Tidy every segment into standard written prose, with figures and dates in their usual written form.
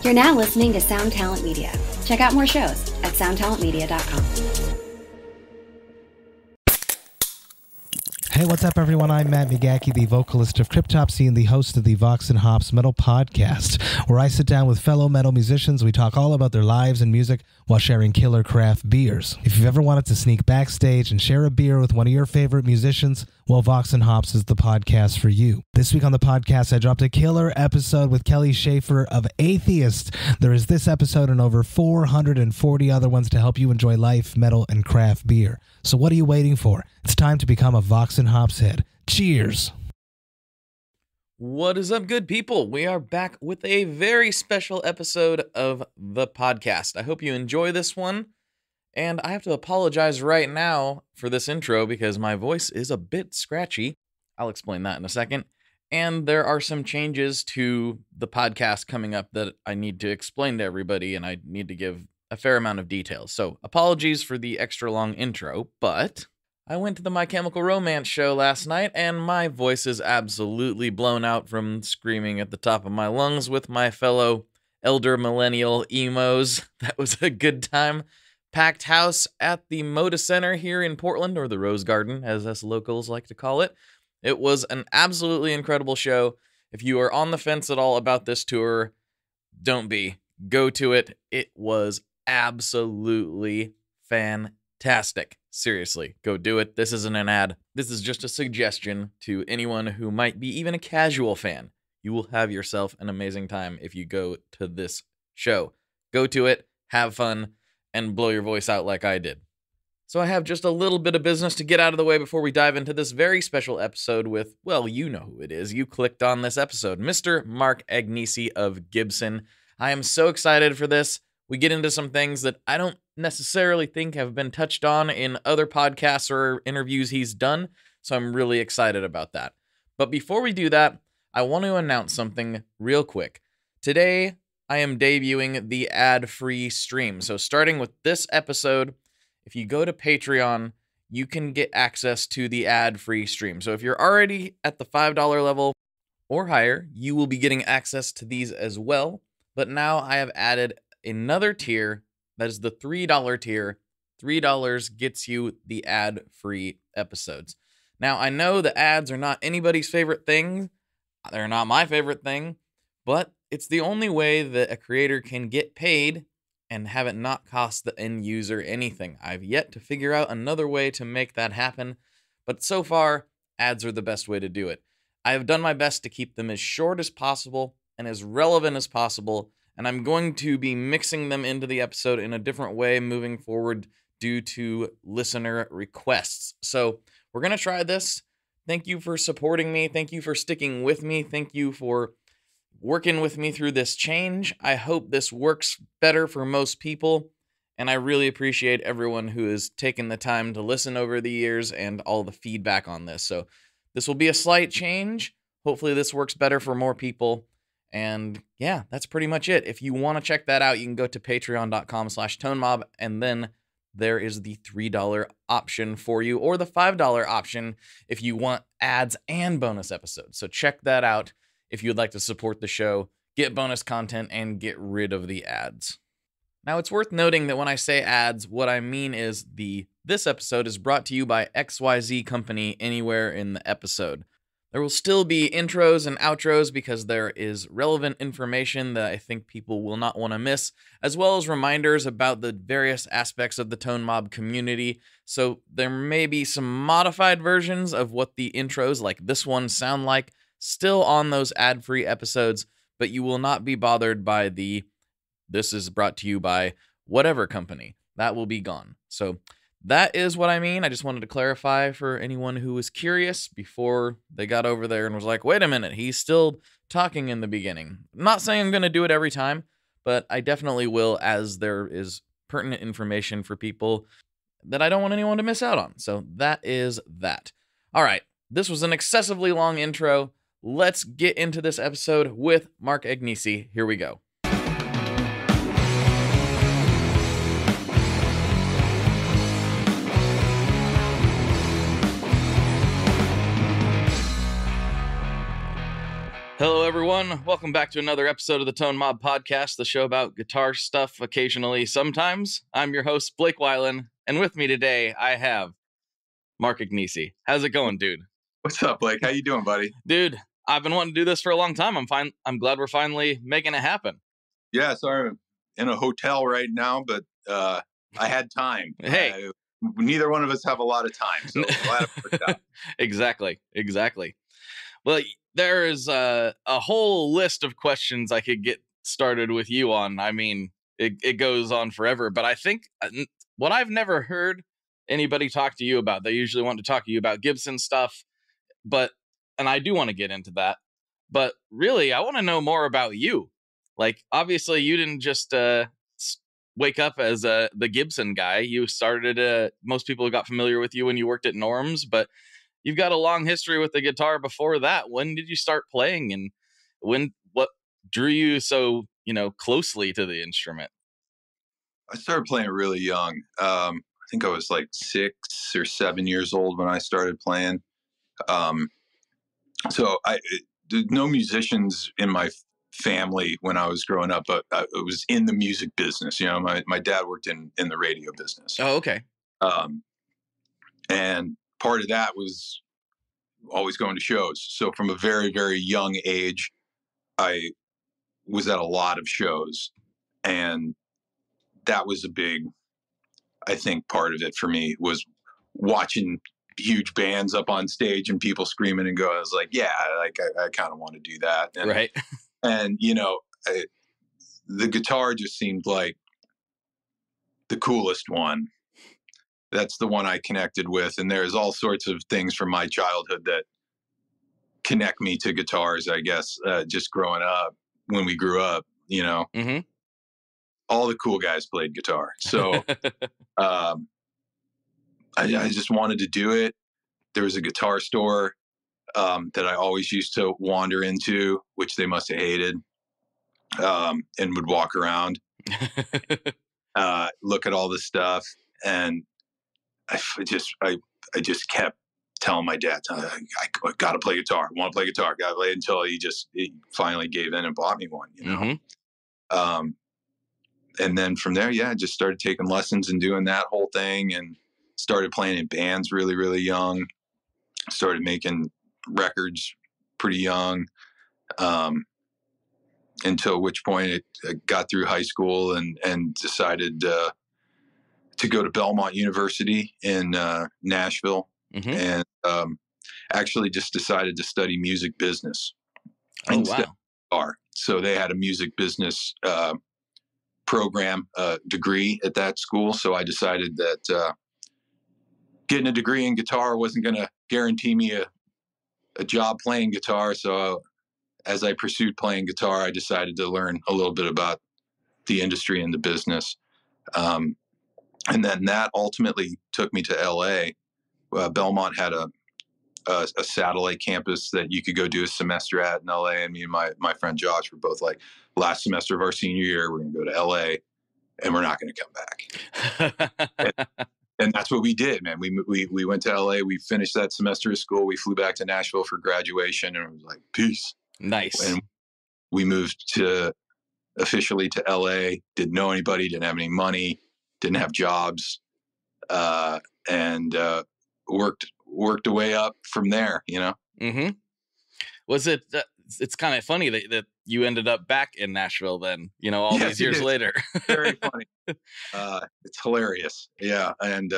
You're now listening to Sound Talent Media. Check out more shows at soundtalentmedia.com. Hey, what's up, everyone? I'm Matt Migaki, the vocalist of Cryptopsy and the host of the Vox and Hops Metal Podcast, where I sit down with fellow metal musicians. We talk all about their lives and music while sharing killer craft beers. If you've ever wanted to sneak backstage and share a beer with one of your favorite musicians, well, Vox and Hops is the podcast for you. This week on the podcast, I dropped a killer episode with Kelly Schaefer of Atheist. There is this episode and over 440 other ones to help you enjoy life, metal, and craft beer. So what are you waiting for? It's time to become a Vox and Hops head. Cheers! What is up, good people? We are back with a very special episode of the podcast. I hope you enjoy this one. And I have to apologize right now for this intro because my voice is a bit scratchy. I'll explain that in a second. And there are some changes to the podcast coming up that I need to explain to everybody, and I need to give a fair amount of details. So apologies for the extra long intro, but I went to the My Chemical Romance show last night, and my voice is absolutely blown out from screaming at the top of my lungs with my fellow elder millennial emos. That was a good time. Packed house at the Moda Center here in Portland, or the Rose Garden, as us locals like to call it. It was an absolutely incredible show. If you are on the fence at all about this tour, don't be. Go to it. It was absolutely fantastic. Seriously, go do it. This isn't an ad. This is just a suggestion to anyone who might be even a casual fan. You will have yourself an amazing time if you go to this show. Go to it, have fun, and blow your voice out like I did. So I have just a little bit of business to get out of the way before we dive into this very special episode with, well, you know who it is. You clicked on this episode, Mr. Mark Agnesi of Gibson. I am so excited for this. We get into some things that I don't necessarily think have been touched on in other podcasts or interviews he's done, so I'm really excited about that. But before we do that, I want to announce something real quick. Today, I am debuting the ad-free stream. So starting with this episode, if you go to Patreon, you can get access to the ad-free stream. So if you're already at the $5 level or higher, you will be getting access to these as well. But now I have added another tier, that is the $3 tier. $3 gets you the ad-free episodes. Now, I know the ads are not anybody's favorite thing. They're not my favorite thing, but it's the only way that a creator can get paid and have it not cost the end user anything. I've yet to figure out another way to make that happen, but so far, ads are the best way to do it. I have done my best to keep them as short as possible and as relevant as possible, and I'm going to be mixing them into the episode in a different way moving forward due to listener requests. So we're going to try this. Thank you for supporting me. Thank you for sticking with me. Thank you for working with me through this change. I hope this works better for most people, and I really appreciate everyone who has taken the time to listen over the years and all the feedback on this. So this will be a slight change. Hopefully this works better for more people. And yeah, that's pretty much it. If you want to check that out, you can go to patreon.com/tonemob, and then there is the $3 option for you, or the $5 option if you want ads and bonus episodes. So check that out if you'd like to support the show, get bonus content, and get rid of the ads. Now, it's worth noting that when I say ads, what I mean is this episode is brought to you by XYZ Company anywhere in the episode. There will still be intros and outros because there is relevant information that I think people will not want to miss, as well as reminders about the various aspects of the Tone Mob community. So there may be some modified versions of what the intros like this one sound like still on those ad-free episodes, but you will not be bothered by this is brought to you by whatever company. That will be gone. So that is what I mean. I just wanted to clarify for anyone who was curious before they got over there and was like, wait a minute, he's still talking in the beginning. I'm not saying I'm going to do it every time, but I definitely will, as there is pertinent information for people that I don't want anyone to miss out on. So that is that. All right, this was an excessively long intro. Let's get into this episode with Mark Agnesi. Here we go. Hello, everyone. Welcome back to another episode of the Tone Mob Podcast, the show about guitar stuff occasionally, sometimes. I'm your host, Blake Weiland, and with me today, I have Mark Agnesi. How's it going, dude? What's up, Blake? How you doing, buddy? Dude, I've been wanting to do this for a long time. I'm glad we're finally making it happen. Yeah, sorry, I'm in a hotel right now, but I had time. Hey. Neither one of us have a lot of time, so I'm glad it worked out. Exactly. Well, there is a whole list of questions I could get started with you on. I mean, it goes on forever, but I think what I've never heard anybody talk to you about, they usually want to talk to you about Gibson stuff, and I do want to get into that, but really, I want to know more about you. Like, obviously, you didn't just wake up as the Gibson guy. You started, most people got familiar with you when you worked at Norm's, but you've got a long history with the guitar before that. When did you start playing, and what drew you so, closely to the instrument? I started playing really young. I think I was like 6 or 7 years old when I started playing. So no musicians in my family when I was growing up, but I was in the music business. My dad worked in the radio business. Oh, okay. And part of that was always going to shows. So from a very, very young age, I was at a lot of shows, and that was a big, I think, part of it for me was watching huge bands up on stage and people screaming and go. I was like, yeah, I kind of want to do that. And, right. And, the guitar just seemed like the coolest one. That's the one I connected with. And there's all sorts of things from my childhood that connect me to guitars, I guess, just growing up, when we grew up, Mm-hmm. all the cool guys played guitar. So I just wanted to do it. There was a guitar store that I always used to wander into, which they must have hated, and would walk around, look at all the stuff. And I just kept telling my dad, I got to play guitar. I want to play guitar. Got to play, until he finally gave in and bought me one, Mm-hmm. And then from there, I just started taking lessons and doing that whole thing, and started playing in bands really, really young. Started making records pretty young, until which point I got through high school and decided to go to Belmont University in Nashville, Mm-hmm. and actually just decided to study music business instead of guitar. So they had a music business program degree at that school. So I decided that getting a degree in guitar wasn't going to guarantee me a job playing guitar. So as I pursued playing guitar, I decided to learn a little bit about the industry and the business. And then that ultimately took me to LA. Belmont had a satellite campus that you could go do a semester at in LA. And me and my friend Josh were both like, last semester of our senior year, we're going to go to LA and we're not going to come back. and that's what we did, man. We went to LA, we finished that semester of school. We flew back to Nashville for graduation, and it was like, peace. Nice. And we moved officially to LA, didn't know anybody, didn't have any money, didn't have jobs, and worked a way up from there, Mm-hmm. Was it? It's kind of funny that you ended up back in Nashville then, all these years later. Very funny. It's hilarious. Yeah. And,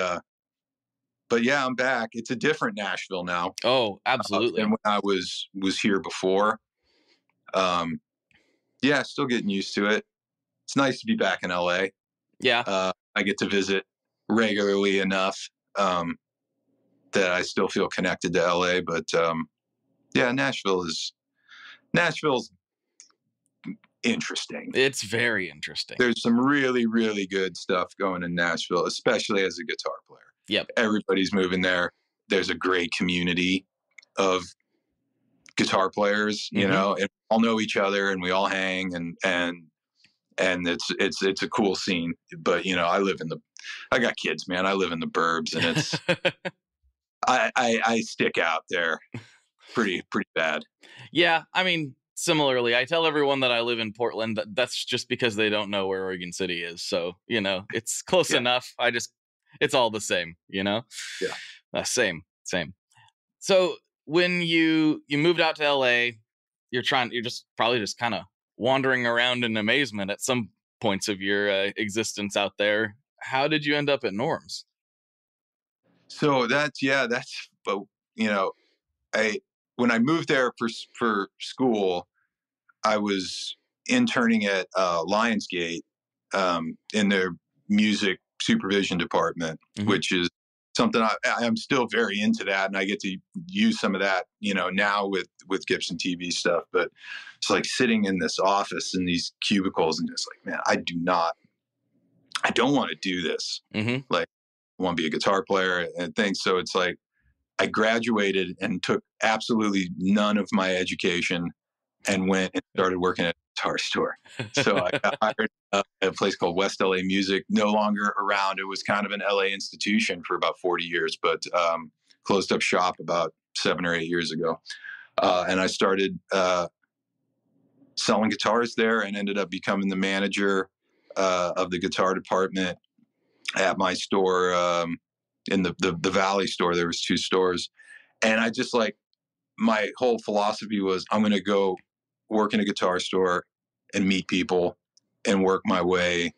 but yeah, I'm back. It's a different Nashville now. Oh, absolutely. Than when I was here before. Still getting used to it. It's nice to be back in LA. Yeah. I get to visit regularly enough, that I still feel connected to LA, but, Nashville's interesting. It's very interesting. There's some really, really good stuff going in Nashville, especially as a guitar player. Yep. Everybody's moving there. There's a great community of guitar players, and we all know each other and we all hang and it's a cool scene. But, I got kids, man. I live in the burbs, and it's, I stick out there pretty bad. Yeah. I mean, similarly, I tell everyone that I live in Portland. That's just because they don't know where Oregon City is. So, it's close Yeah. enough. It's all the same, Yeah. Same. So when you moved out to LA, you're just probably just kind of wandering around in amazement at some points of your existence out there. How did you end up at Norm's? So but when I moved there for school, I was interning at Lionsgate in their music supervision department, which is something I'm still very into that, and I get to use some of that, now with Gibson TV stuff. But it's like sitting in this office in these cubicles and just like, man, I don't want to do this. Like, I want to be a guitar player and things. So it's like I graduated and took absolutely none of my education and went and started working at a guitar store. So I got hired at a place called West LA Music, no longer around. It was kind of an LA institution for about 40 years, but closed up shop about 7 or 8 years ago. And I started selling guitars there and ended up becoming the manager of the guitar department at my store, in the Valley store. There was 2 stores. And I just my whole philosophy was, I'm going to go work in a guitar store and meet people and work my way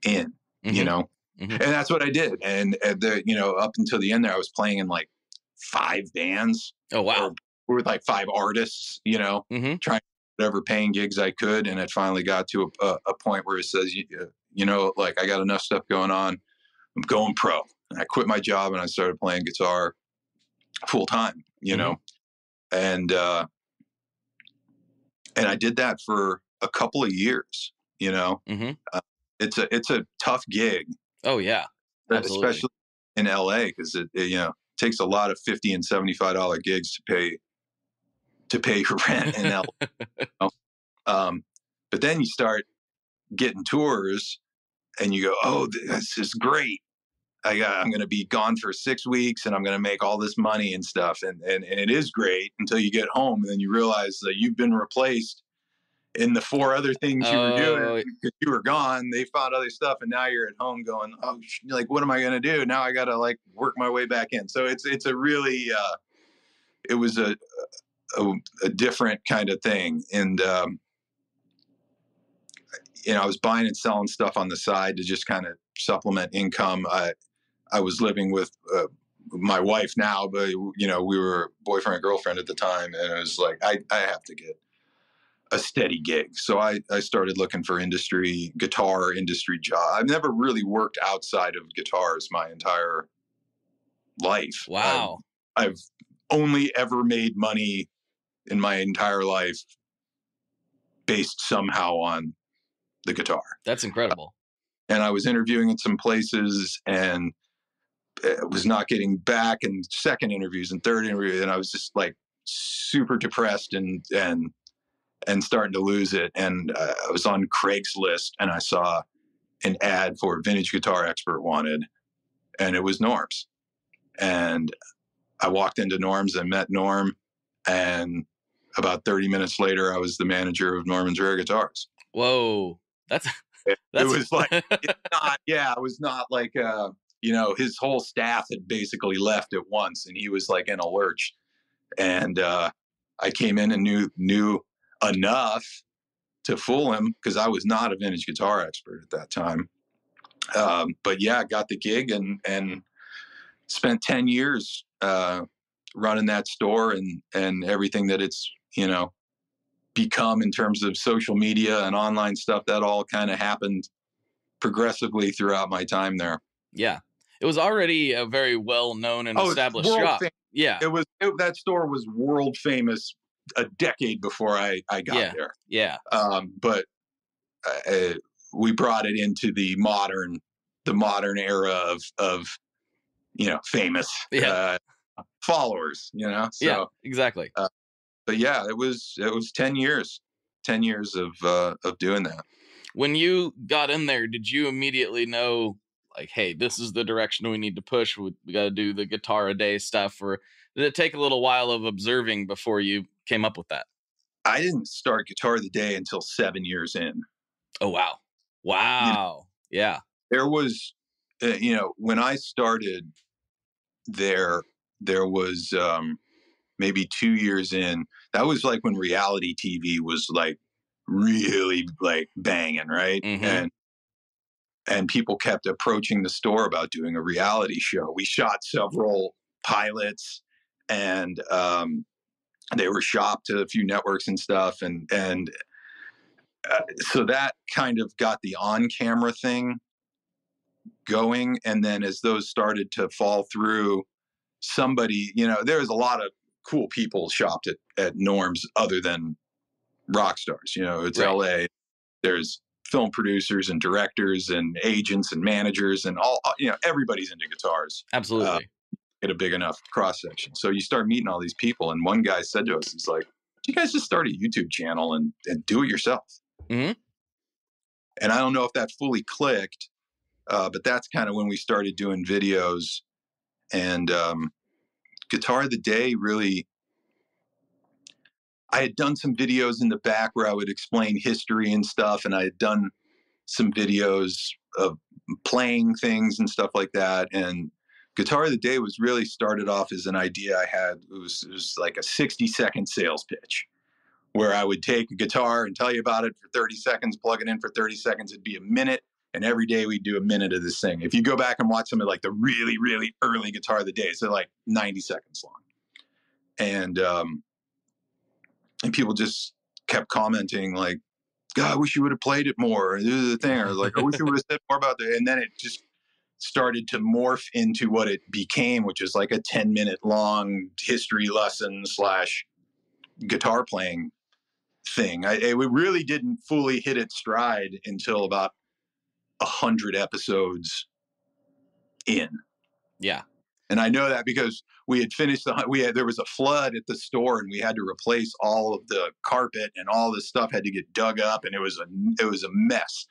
in, and that's what I did. And up until the end there, I was playing in 5 bands. Oh, wow. Or with 5 artists, trying whatever paying gigs I could. And it finally got to a point where it says, I got enough stuff going on. I'm going pro. And I quit my job and I started playing guitar full time, and I did that for a couple of years, it's a tough gig. Oh yeah. Absolutely. Especially in LA, because it takes a lot of $50 and $75 gigs to pay your rent in LA. But then you start getting tours and you go, oh, this is great. I'm going to be gone for 6 weeks and I'm going to make all this money and stuff. And it is great until you get home and then you realize that you've been replaced in the 4 other things you were doing because you were gone. They found other stuff and now you're at home going, oh, what am I going to do? Now I got to work my way back in. So it's a really, it was a different kind of thing. And, I was buying and selling stuff on the side to just kind of supplement income. I was living with my wife now, but we were boyfriend and girlfriend at the time, and it was like I have to get a steady gig. So I started looking for guitar industry job. I've never really worked outside of guitars my entire life. Wow. I've only ever made money in my entire life based somehow on the guitar. That's incredible. And I was interviewing in some places and was not getting back, and second interviews and third interviews, and I was just super depressed and starting to lose it. And I was on Craigslist and I saw an ad for vintage guitar expert wanted, and it was Norm's. And I walked into Norm's and met Norm, and about 30 minutes later, I was the manager of Norman's Rare Guitars. Whoa, that's it was it was not his whole staff had basically left at once, and he was in a lurch. And I came in and knew enough to fool him because I was not a vintage guitar expert at that time. But yeah, got the gig and spent 10 years running that store and everything that it's become in terms of social media and online stuff. That all kind of happened progressively throughout my time there. Yeah. It was already a very well-known and established shop. Yeah. That store was world famous a decade before I got there. Yeah. But we brought it into the modern era of famous followers, So, yeah, exactly. But yeah, it was 10 years of doing that. When you got in there, did you immediately know, hey, this is the direction we need to push? We got to do the guitar a day stuff, or did it take a little while of observing before you came up with that? I didn't start Guitar of the Day until 7 years in. Oh, wow. Wow. Yeah. There was, when I started there was maybe 2 years in. That was like when reality TV was like really like banging, right? Mm-hmm. And people kept approaching the store about doing a reality show. We shot several pilots, and they were shopped to a few networks and stuff, and so that kind of got the on-camera thing going. And then as those started to fall through, somebody, there was a lot of cool people shopped at Norms other than rock stars. It's Right. LA. There's film producers and directors and agents and managers and all, everybody's into guitars. Absolutely. Get a big enough cross section. So you start meeting all these people. And one guy said to us, he's like, you guys just start a YouTube channel and do it yourself. Mm-hmm. And I don't know if that fully clicked, but that's kind of when we started doing videos. And Guitar of the Day, really, I had done some videos in the back where I would explain history and stuff. And I had done some videos of playing things and stuff like that. And Guitar of the Day was really started off as an idea I had. It was like a 60-second sales pitch where I would take a guitar and tell you about it for 30 seconds, plug it in for 30 seconds. It'd be a minute. And every day we'd do a minute of this thing. If you go back and watch some of like the really, really early Guitar of the Day, so like 90 seconds long. And people just kept commenting like, God, I wish you would have played it more. This is the thing. Or like, I wish you would have said more about that. And then it just started to morph into what it became, which is like a 10-minute long history lesson / guitar playing thing. It really didn't fully hit its stride until about 100 episodes in. Yeah. And I know that because we had finished there was a flood at the store and we had to replace all of the carpet and all this stuff had to get dug up and it was a mess.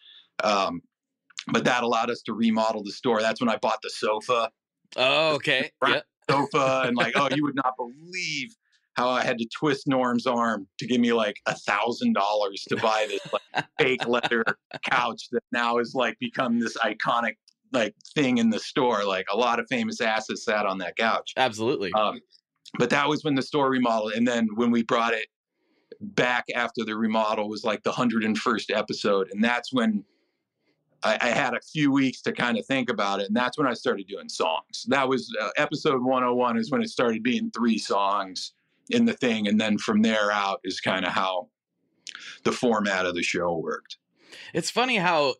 But that allowed us to remodel the store. That's when I bought the sofa. Oh, okay. Yeah. Sofa and like, you would not believe how I had to twist Norm's arm to give me like $1,000 to buy this like fake leather couch that now is like become this iconic like thing in the store. Like a lot of famous asses sat on that couch. Absolutely. But that was when the store remodeled. And then when we brought it back after the remodel was like the 101st episode. And that's when I had a few weeks to kind of think about it. And that's when I started doing songs. That was episode 101 is when it started being 3 songs in the thing. And then from there out is kind of how the format of the show worked. It's funny how,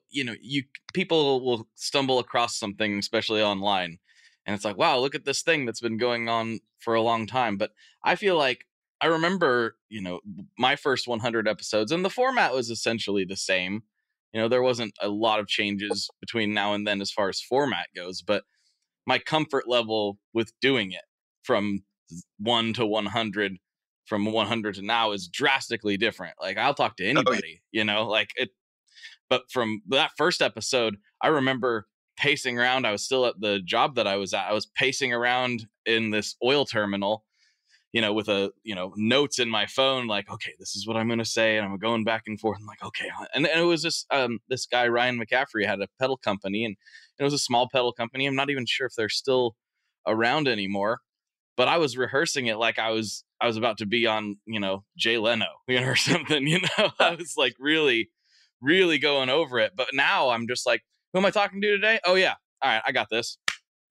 people will stumble across something, especially online. And it's like, wow, look at this thing that's been going on for a long time. But I feel like I remember, my first 100 episodes and the format was essentially the same. There wasn't a lot of changes between now and then as far as format goes, but my comfort level with doing it from 1 to 100, from 100 to now is drastically different. Like I'll talk to anybody, like it. But from that first episode, I remember pacing around. I was still at the job that I was at. I was pacing around in this oil terminal, with notes in my phone, like, okay, this is what I'm going to say. And I'm going back and forth. I'm like, okay. And it was just, this guy, Ryan McCaffrey, had a pedal company and it was a small pedal company. I'm not even sure if they're still around anymore, but I was rehearsing it like I was about to be on, Jay Leno, or something, I was like really, really going over it. But now I'm just like, who am I talking to today? Oh yeah. All right. I got this.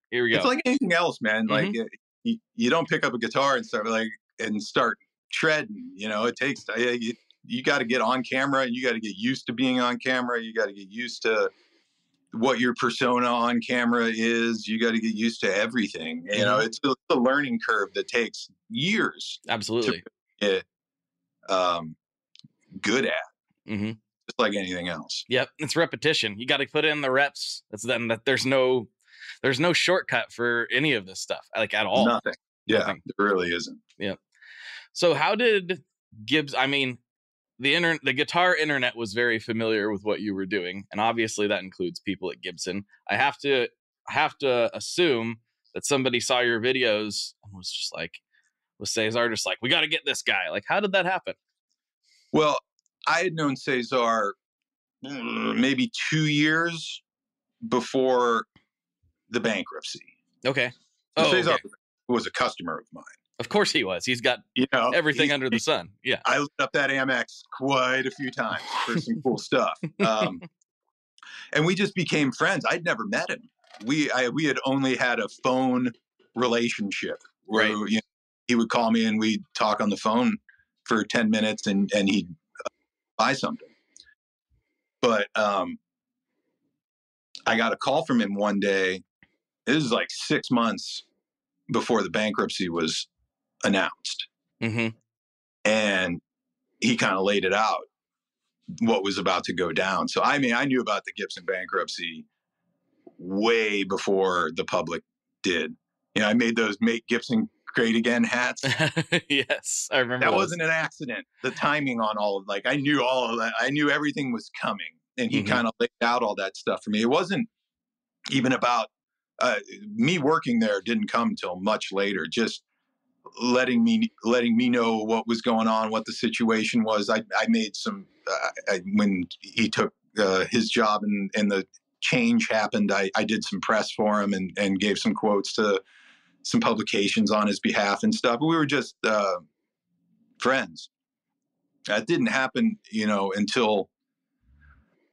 Here we go. It's like anything else, man. Mm-hmm. Like you don't pick up a guitar and start treading, it takes, you got to get on camera. You got to get used to being on camera. You got to get used to what your persona on camera is. You got to get used to everything. Mm-hmm. It's a learning curve that takes years. Absolutely. To get good at. Mm-hmm. Just like anything else. Yep, it's repetition. You got to put in the reps. It's then that there's no shortcut for any of this stuff, like at all. Nothing. Yeah, Nothing. there really isn't. Yeah. So how did Gibbs? I mean, the guitar internet was very familiar with what you were doing, and obviously that includes people at Gibson. I have to assume that somebody saw your videos and was just like, was Cesar just like, we got to get this guy? Like, how did that happen? Well, I had known Cesar maybe 2 years before the bankruptcy. Okay. So Oh, Cesar okay. was a customer of mine. Of course he was. He's got everything under the sun. Yeah. I looked up that Amex quite a few times for some cool stuff. And we just became friends. I'd never met him. We had only had a phone relationship where he would call me and we'd talk on the phone for 10 minutes and he'd buy something. But I got a call from him one day. This is like 6 months before the bankruptcy was announced. Mm-hmm. And he kind of laid it out, what was about to go down. So, I mean, I knew about the Gibson bankruptcy way before the public did. I made those Make Gibson Great Again hats. Yes, I remember that those. wasn't an accident. The timing on all of, I knew all of that. I knew everything was coming. And he kind of laid out all that stuff for me. It wasn't even about me working there. Didn't come until much later. Just letting me know what was going on, what the situation was. I made some when he took his job and the change happened. I did some press for him and gave some quotes to some publications on his behalf and stuff. We were just friends. That didn't happen, until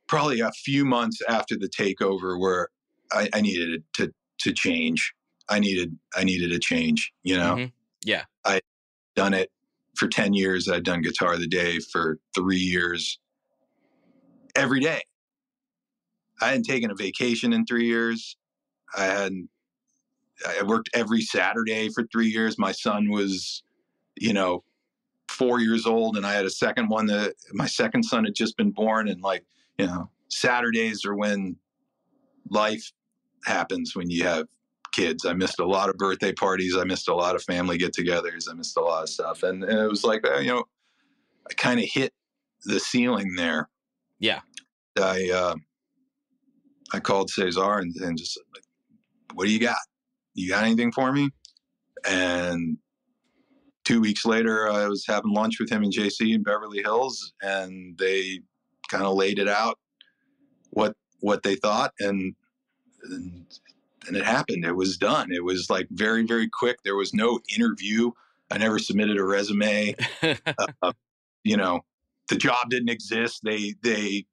probably a few months after the takeover, where I needed it to change. I needed a change, Mm-hmm. Yeah. I'd done it for 10 years. I'd done Guitar of the Day for 3 years. Every day. I hadn't taken a vacation in 3 years. I worked every Saturday for 3 years. My son was, 4 years old, and I had a second one my second son had just been born. And Saturdays are when life happens when you have kids. I missed a lot of birthday parties. I missed a lot of family get-togethers. I missed a lot of stuff. And it was like, I kind of hit the ceiling there. Yeah. I called Cesar and just said, what do you got? You got anything for me? And 2 weeks later, I was having lunch with him and JC in Beverly Hills, and they kind of laid it out what they thought, and it happened. It was done. It was like very, very quick. There was no interview. I never submitted a resume. The job didn't exist. They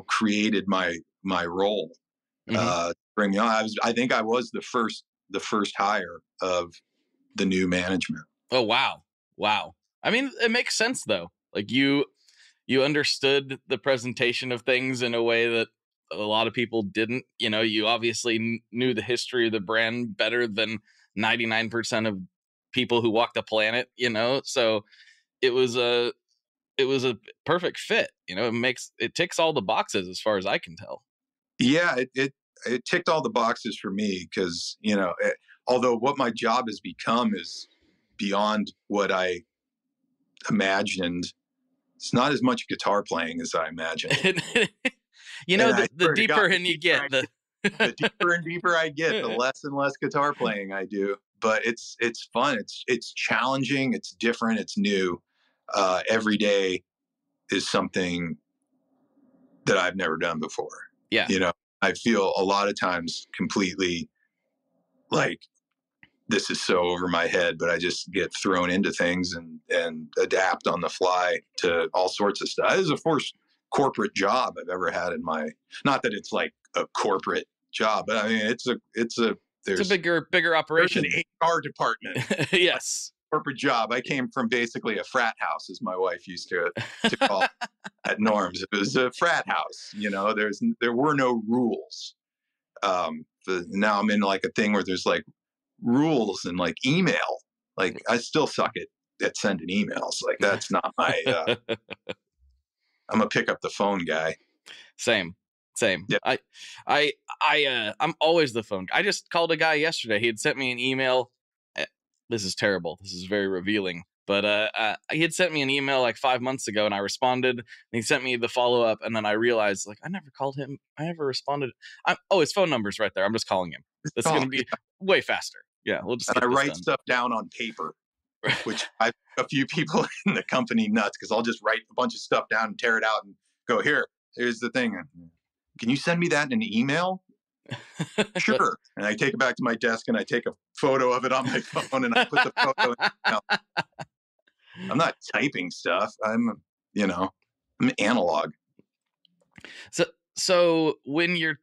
created my role. Bring me on. I think I was the first hire of the new management. Oh, wow. I mean, it makes sense though. Like you understood the presentation of things in a way that a lot of people didn't. You obviously knew the history of the brand better than 99% of people who walk the planet, so it was a perfect fit. It ticks all the boxes as far as I can tell. Yeah, it ticked all the boxes for me because, although what my job has become is beyond what I imagined. It's not as much guitar playing as I imagined. The deeper in you get, the deeper and deeper I get, the less and less guitar playing I do. But it's fun. It's challenging. It's different. It's new. Every day is something that I've never done before. Yeah. I feel a lot of times completely like this is so over my head, but I just get thrown into things and adapt on the fly to all sorts of stuff. This is the first corporate job I've ever had in not that it's like a corporate job, but I mean, it's a bigger operation. There's an HR department. Yes. Corporate job. I came from basically a frat house, as my wife used to call at Norm's. It was a frat house. There were no rules. Now I'm in like a thing where there's like rules and like email. Like I still suck at sending emails. Like that's not my. I'm a pick up the phone guy. Same. Yep. I'm always the phone. I just called a guy yesterday. He had sent me an email. This is terrible. This is very revealing. But he had sent me an email like 5 months ago, and I responded. And he sent me the follow up, and then I realized like I never called him. I never responded. His phone number's right there. I'm just calling him. That's going to be way faster. Yeah, we'll just. And I write stuff down on paper. which I a few people in the company nuts because I'll just write a bunch of stuff down and tear it out and go, here's the thing. Can you send me that in an email? Sure. And I take it back to my desk and I take a photo of it on my phone and I put the photo in the email. I'm not typing stuff. I'm analog. So when you're,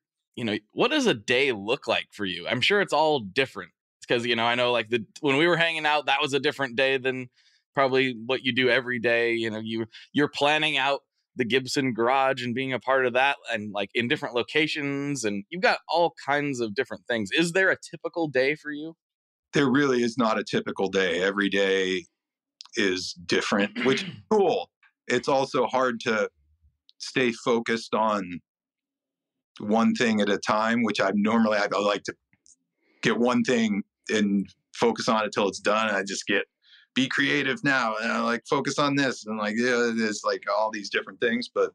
what does a day look like for you? I'm sure it's all different because, I know like when we were hanging out, that was a different day than probably what you do every day. You're planning out the Gibson garage and being a part of that and like in different locations, and you've got all kinds of different things. Is there a typical day for you? There really is not a typical day. Every day is different, which is cool. It's also hard to stay focused on one thing at a time, which I like to get one thing and focus on it till it's done. And I just be creative now. And I like focus on this and there's like all these different things, but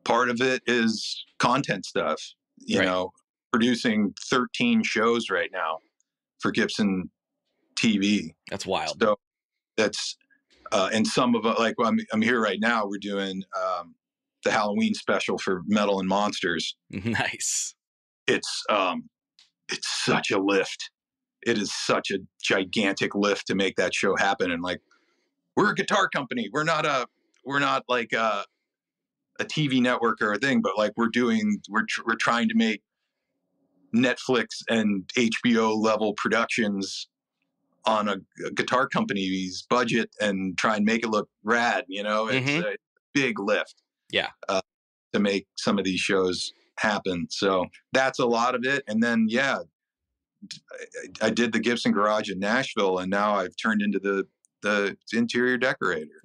part of it is content stuff, producing 13 shows right now for Gibson TV. That's wild. So that's, and some of it, like I'm here right now, we're doing the Halloween special for Metal and Monsters. Nice. It's such a lift. It is such a gigantic lift to make that show happen. And like, we're a guitar company. We're not like a TV network or a thing, but like we're trying to make Netflix and HBO level productions on a guitar company's budget and try and make it look rad. It's a big lift. Yeah. To make some of these shows happen. So that's a lot of it. And then, I did the Gibson garage in Nashville, and now I've turned into the interior decorator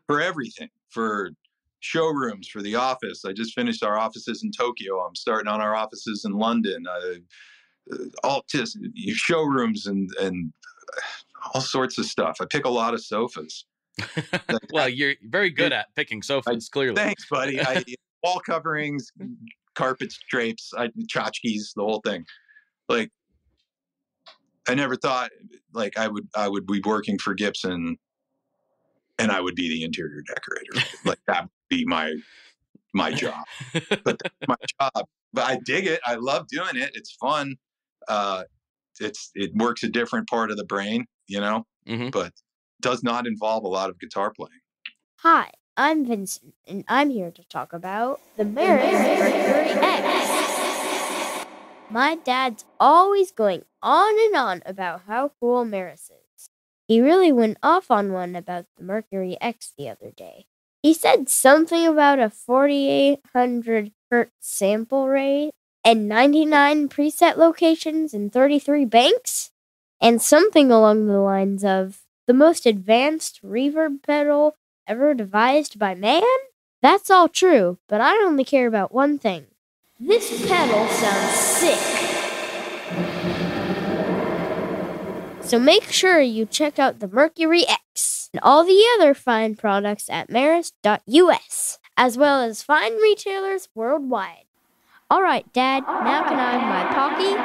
for everything, for showrooms, for the office. I just finished our offices in Tokyo. I'm starting on our offices in London. All just showrooms and all sorts of stuff. I pick a lot of sofas. Well, you're very good at picking sofas, clearly. Thanks, buddy. Wall coverings, carpets, drapes, tchotchkes, the whole thing. Like, I never thought like I would be working for Gibson and I would be the interior decorator. Like that would be my job. But that's my job. But I dig it. I love doing it. It's fun. It works a different part of the brain, but does not involve a lot of guitar playing. Hi, I'm Vincent, and I'm here to talk about the Mercury X. My dad's always going on and on about how cool Maris is. He really went off on one about the Mercury X the other day. He said something about a 4,800 hertz sample rate and 99 preset locations and 33 banks, and something along the lines of the most advanced reverb pedal ever devised by man? That's all true, but I only care about one thing. This pedal sounds sick. So make sure you check out the Mercury X and all the other fine products at maris.us, as well as fine retailers worldwide. All right, Dad, now can I have my Pocky?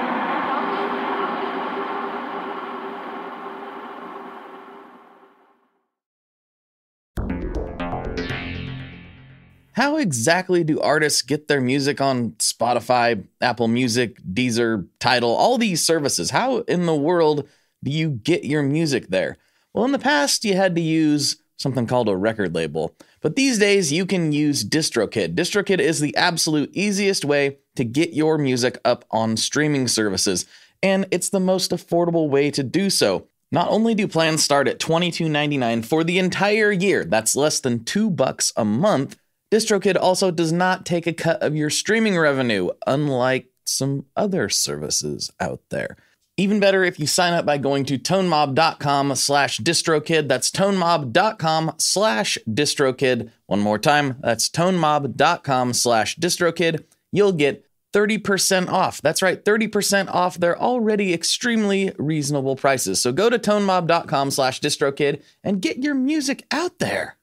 How exactly do artists get their music on Spotify, Apple Music, Deezer, Tidal, all these services? How in the world do you get your music there? Well, in the past, you had to use something called a record label. But these days, you can use DistroKid. DistroKid is the absolute easiest way to get your music up on streaming services. And it's the most affordable way to do so. Not only do plans start at $22.99 for the entire year, that's less than $2 a month, DistroKid also does not take a cut of your streaming revenue, unlike some other services out there. Even better if you sign up by going to tonemob.com/distrokid. That's tonemob.com/distrokid. One more time, that's tonemob.com/distrokid. You'll get 30% off. That's right, 30% off their already extremely reasonable prices. So go to tonemob.com/distrokid and get your music out there.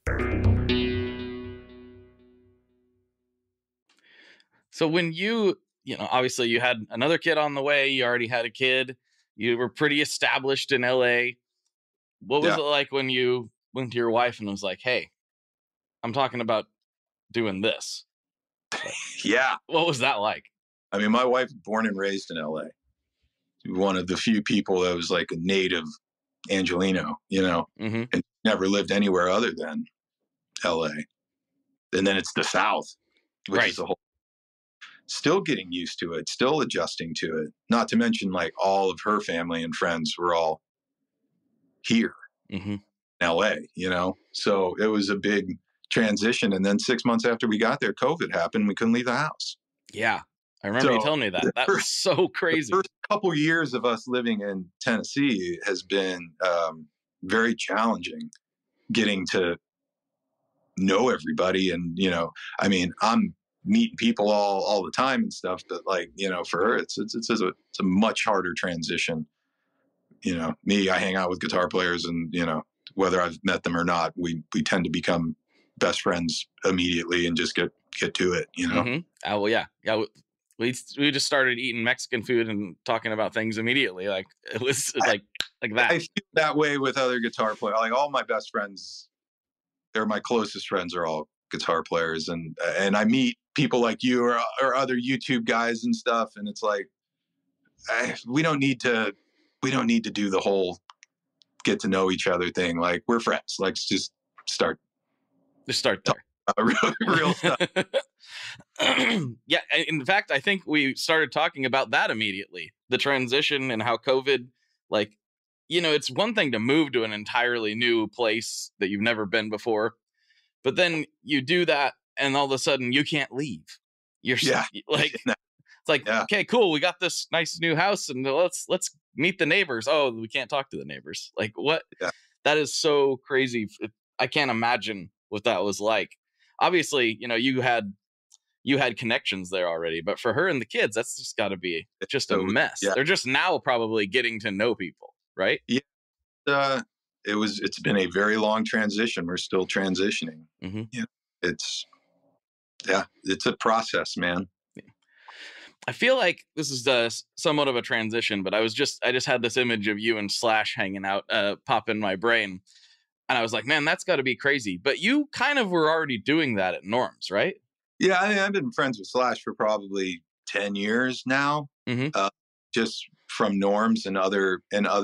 So when you obviously you had another kid on the way, you already had a kid, you were pretty established in LA. What was it like when you went to your wife and was like, hey, I'm talking about doing this? Yeah. What was that like? I mean, my wife was born and raised in LA. One of the few people that was like a native Angelino, Mm-hmm. and never lived anywhere other than LA. And then it's the South, which is a whole, still getting used to it, still adjusting to it. Not to mention, like, all of her family and friends were all here mm-hmm. in LA, So it was a big transition. And then 6 months after we got there, COVID happened. We couldn't leave the house. Yeah. I remember you telling me that. That was so crazy. The first couple years of us living in Tennessee has been very challenging, getting to know everybody. And, I mean, I'm meeting people all the time and stuff, but like, for her, it's a much harder transition. Me, I hang out with guitar players, and, whether I've met them or not, we tend to become best friends immediately and just get to it, Mm-hmm. Well, yeah. We just started eating Mexican food and talking about things immediately. Like, it was like that. I feel that way with other guitar players. Like, all my best friends, they're my closest friends, are all guitar players, and I meet people like you or other YouTube guys and stuff, and it's like, we don't need to do the whole get to know each other thing. Like, we're friends. Let's just start there. Real stuff. Yeah, in fact, I think we started talking about that immediately. The transition and how COVID, like, it's one thing to move to an entirely new place that you've never been before, but then you do that and all of a sudden you can't leave. You're like, it's like, okay, cool. We got this nice new house and let's meet the neighbors. Oh, we can't talk to the neighbors. Like, what? Yeah. That is so crazy. I can't imagine what that was like. Obviously, you had connections there already, but for her and the kids, that's just got to be just a mess. Yeah. They're just now probably getting to know people, right? Yeah. It's been a very long transition. We're still transitioning. Mm-hmm. Yeah. It's a process, man. Yeah. I feel like this is somewhat of a transition, but I just had this image of you and Slash hanging out, pop in my brain. And I was like, man, that's got to be crazy. But you kind of were already doing that at Norms, right? Yeah, I've been friends with Slash for probably 10 years now, just from Norms and other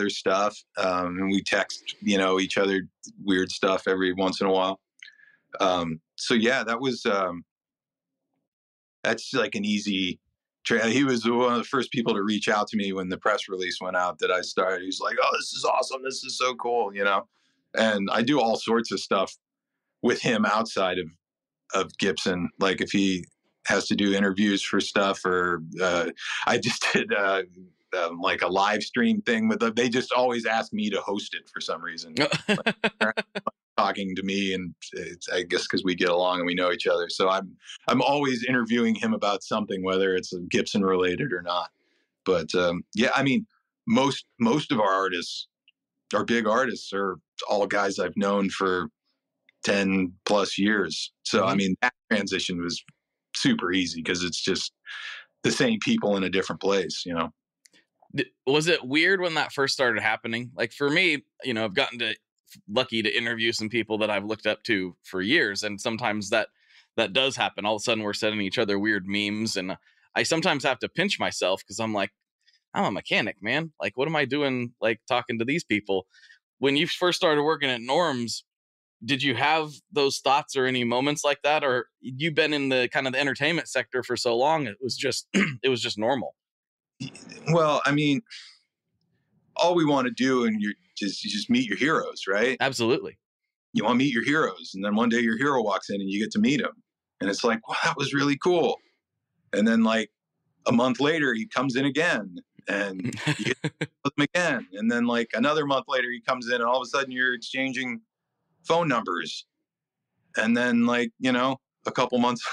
stuff. And we text, each other weird stuff every once in a while. So yeah, that was that's like an easy. He was one of the first people to reach out to me when the press release went out that I started. He's like, "Oh, this is awesome! This is so cool!" And I do all sorts of stuff with him outside of Gibson. Like, if he has to do interviews for stuff, or I just did like a live stream thing with them. They just always ask me to host it for some reason. Talking to me, and it's, I guess, because we get along and we know each other. So I'm always interviewing him about something, whether it's Gibson related or not. But yeah, I mean, most of our big artists, are all guys I've known for 10 plus years. So I mean, that transition was super easy because it's just the same people in a different place. Was it weird when that first started happening? Like, for me, I've gotten lucky to interview some people that I've looked up to for years, and sometimes that does happen. All of a sudden we're sending each other weird memes, and I sometimes have to pinch myself because I'm like, I'm a mechanic, man. Like, what am I doing, like, talking to these people? When you first started working at Norms, did you have those thoughts or any moments like that? Or you've been in the kind of the entertainment sector for so long, it was just normal? Well, I mean, all we want to do, and you just meet your heroes, right? Absolutely. You want to meet your heroes, and then one day your hero walks in and you get to meet him, and it's like, wow, that was really cool. And then, like, a month later, he comes in again, and you get to meet him again. And then, like, another month later, he comes in, and all of a sudden you're exchanging phone numbers. And then, like, a couple months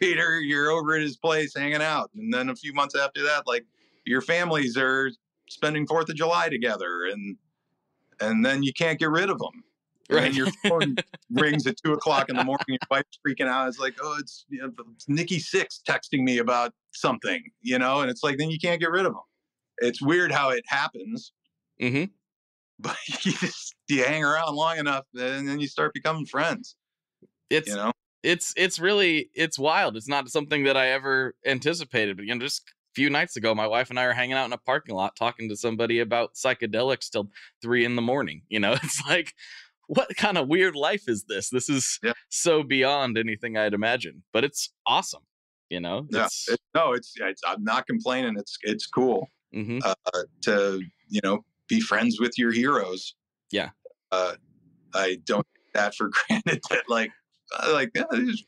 later, you're over at his place hanging out. And then a few months after that, like, your families are spending 4th of July together, and then you can't get rid of them. Right. And your phone rings at 2:00 in the morning. Your wife's freaking out. It's like, oh, it's Nikki Six texting me about something, and it's like, then you can't get rid of them. It's weird how it happens. Mm-hmm. but you hang around long enough, and then you start becoming friends. It's you know, it's really, it's wild. It's not something that I ever anticipated. But just a few nights ago, my wife and I are hanging out in a parking lot talking to somebody about psychedelics till 3 a.m. It's like, what kind of weird life is this? This is so beyond anything I'd imagined, but it's awesome. It's I'm not complaining. It's cool to be friends with your heroes. Yeah. I don't take that for granted. That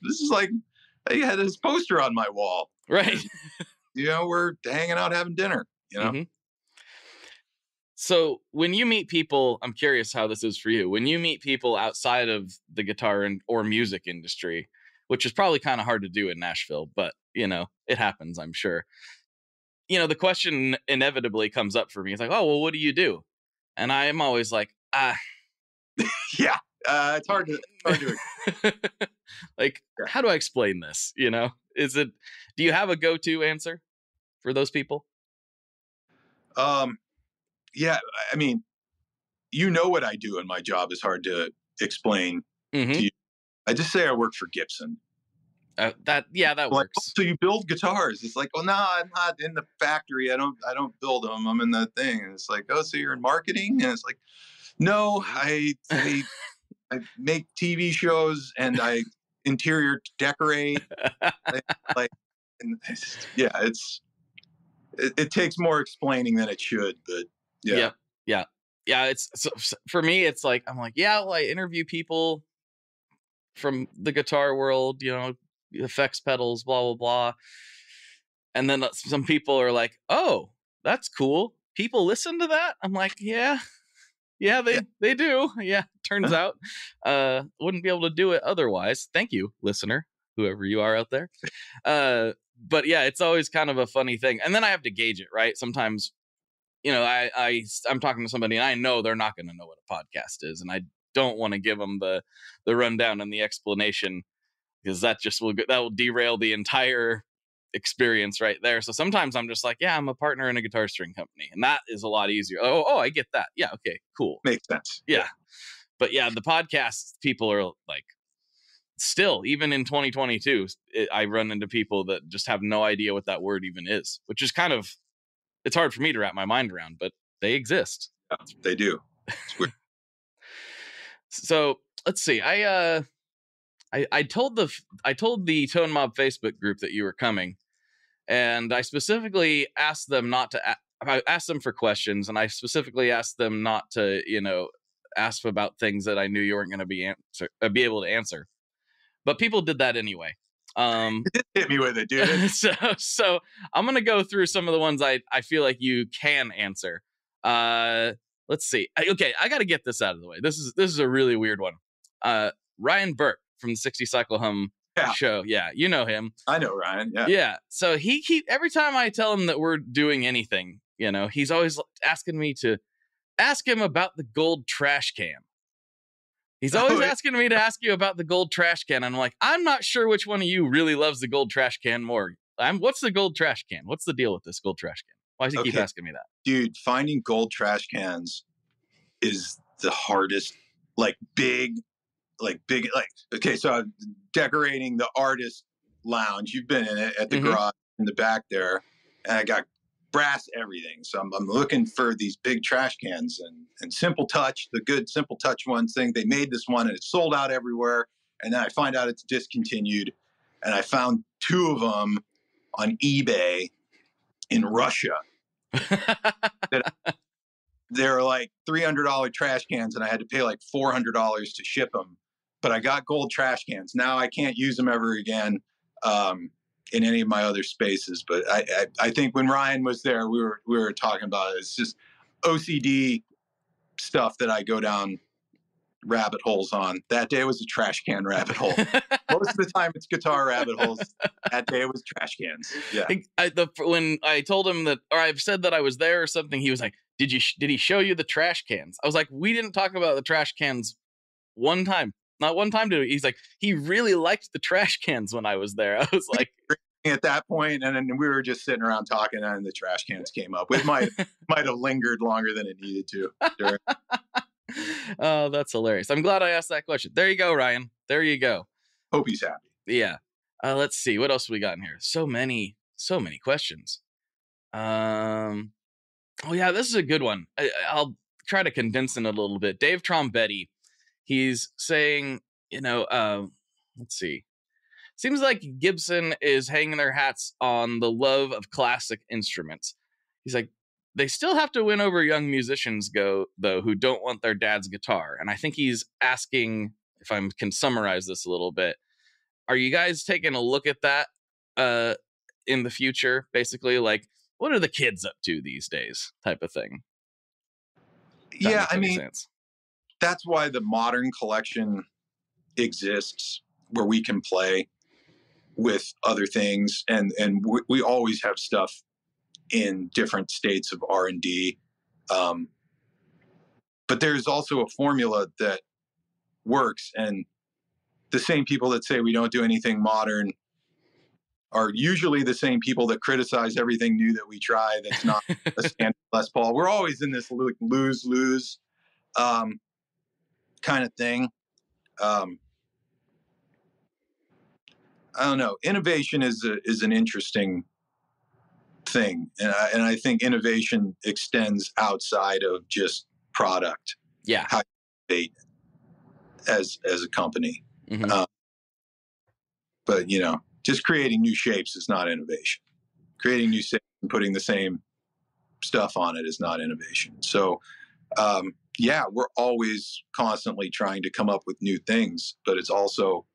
this is like I had this poster on my wall, right? We're hanging out having dinner. So when you meet people, I'm curious how this is for you. When you meet people outside of the guitar or music industry, which is probably kind of hard to do in Nashville, but it happens, I'm sure. The question inevitably comes up for me. It's like, oh, well, what do you do? And I am always like, yeah, it's hard to like, how do I explain this? Do you have a go-to answer for those people? Yeah, I mean, what I do, and my job is hard to explain to you. I just say I work for Gibson. That works. So you build guitars? It's like, well, no, I'm not in the factory. I don't build them. I'm in the thing. And it's like, oh, so you're in marketing? And it's like, no, I make TV shows and I interior decorate. It takes more explaining than it should, but yeah. It's for me. It's like, I'm like, yeah, well, I interview people from the guitar world, effects pedals, blah, blah, blah. And then some people are like, oh, that's cool. People listen to that. I'm like, yeah, they do. Yeah. Turns out, wouldn't be able to do it otherwise. Thank you, listener, whoever you are out there. But yeah, it's always kind of a funny thing. And then I have to gauge it, right? Sometimes, I'm talking to somebody and I know they're not going to know what a podcast is. And I don't want to give them the rundown and the explanation, because that will derail the entire experience right there. So sometimes I'm just like, yeah, I'm a partner in a guitar string company, and that is a lot easier. Oh, I get that. Yeah, okay, cool, makes sense. Yeah. But yeah, the podcast people are like, still, even in 2022, I run into people that just have no idea what that word even is, which is kind of, it's hard for me to wrap my mind around, but they exist. Yeah, they do. So let's see. I told the Tone Mob Facebook group that you were coming, and I specifically asked them I asked them for questions, and I specifically asked them not to, ask about things that I knew you weren't going to be able to answer. But people did that anyway. Hit me with it, dude. So I'm going to go through some of the ones I feel like you can answer. Let's see. Okay, I got to get this out of the way. This is a really weird one. Ryan Burke from the 60 Cycle Hum show. Yeah, you know him. I know Ryan. Yeah. Yeah. So every time I tell him that we're doing anything, he's always asking me to ask him about the gold trash can. He's always asking me to ask you about the gold trash can. And I'm like, I'm not sure which one of you really loves the gold trash can more. What's the gold trash can? What's the deal with this gold trash can? Why does he keep asking me that? Dude, finding gold trash cans is the hardest. Okay, so I'm decorating the artist lounge. You've been in it at the garage in the back there, and I got brass everything. So I'm looking for these big trash cans, and Simple Touch, the good Simple Touch ones thing. They made this one and it's sold out everywhere. And then I find out it's discontinued, and I found 2 of them on eBay in Russia. They're like $300 trash cans, and I had to pay like $400 to ship them. But I got gold trash cans. Now I can't use them ever again in any of my other spaces. But I think when Ryan was there, we were talking about it. It's just OCD stuff that I go down rabbit holes on. That day was a trash can rabbit hole. Most of the time it's guitar rabbit holes. That day it was trash cans. Yeah. When I told him that, or I've said that I was there or something, he was like, did he show you the trash cans? I was like, we didn't talk about the trash cans one time. Not one time. He's like, he really liked the trash cans when I was there. I was like, at that point, and then we were just sitting around talking, and the trash cans came up. It might have lingered longer than it needed to. Sure. Oh, that's hilarious. I'm glad I asked that question. There you go, Ryan. There you go. Hope he's happy. Yeah. Let's see. What else we got in here? So many questions. Oh yeah, this is a good one. I'll try to condense it a little bit. Dave Trombetti, he's saying, let's see. Seems like Gibson is hanging their hats on the love of classic instruments. He's like, they still have to win over young musicians, though, who don't want their dad's guitar. And I think he's asking, if I can summarize this a little bit, are you guys taking a look at that in the future? Basically, like, what are the kids up to these days, type of thing? Yeah, I mean, that's why the modern collection exists, where we can play with other things, and we always have stuff in different states of R&D, but there's also a formula that works, and the same people that say we don't do anything modern are usually the same people that criticize everything new that we try that's not a standard Les Paul. We're always in this lose-lose kind of thing. I don't know. Innovation is an interesting thing, and I think innovation extends outside of just product. Yeah, how you innovate as a company. Mm-hmm. But just creating new shapes is not innovation. Creating new shapes and putting the same stuff on it is not innovation. So, yeah, we're always constantly trying to come up with new things, but it's also,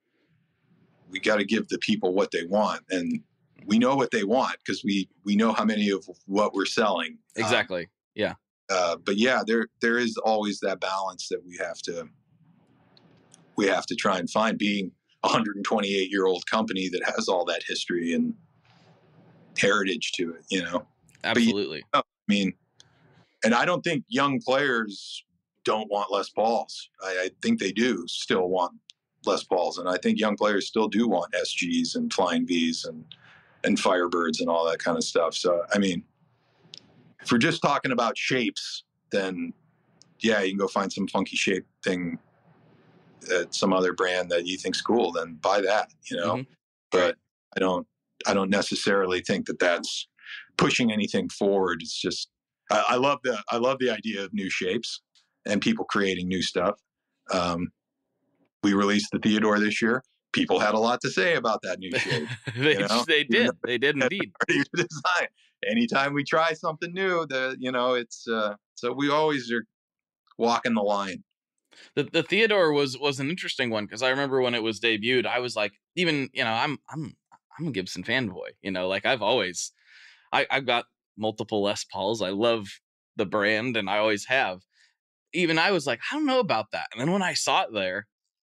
we got to give the people what they want, and we know what they want because we know how many of what we're selling. Exactly. Yeah. But yeah, there is always that balance that we have to try and find, being a 128-year-old company that has all that history and heritage to it, Absolutely. But, I mean, and I don't think young players don't want Les Pauls. I think they do still want Les Pauls, and I think young players still do want SGs and Flying Vs and Firebirds and all that kind of stuff. So, I mean, if we're just talking about shapes, then yeah, you can go find some funky shape thing at some other brand that you think's cool, then buy that, Mm-hmm. But I don't necessarily think that that's pushing anything forward. It's just, I love the idea of new shapes and people creating new stuff. We released the Theodore this year. People had a lot to say about that new shape. They did indeed. Design. Anytime we try something new, it's so we always are walking the line. The Theodore was an interesting one, because I remember when it was debuted, I was like, even I'm a Gibson fanboy. Like I've got multiple Les Pauls. I love the brand, and I always have. Even I was like, I don't know about that. And then when I saw it there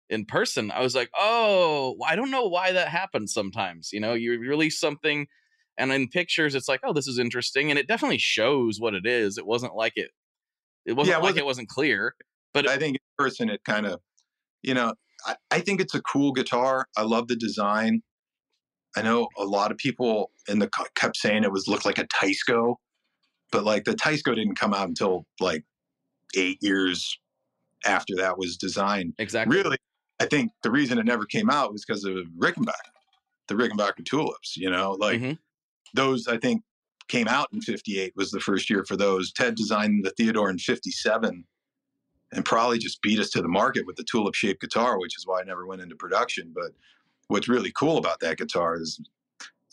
in person, I was like, oh, I don't know why that happens sometimes. You release something, and in pictures it's like, oh, this is interesting, and it definitely shows what it is. It wasn't like it wasn't clear. But I think in person it kind of, I think it's a cool guitar. I love the design. I know a lot of people kept saying it looked like a Teisco, but like the Teisco didn't come out until like 8 years after that was designed. Exactly. Really, I think the reason it never came out was because of Rickenbacker, the Rickenbacker tulips. Mm-hmm. Those I think came out in '58 was the first year for those. Ted designed the Theodore in '57. And probably just beat us to the market with the tulip-shaped guitar, which is why I never went into production. But what's really cool about that guitar is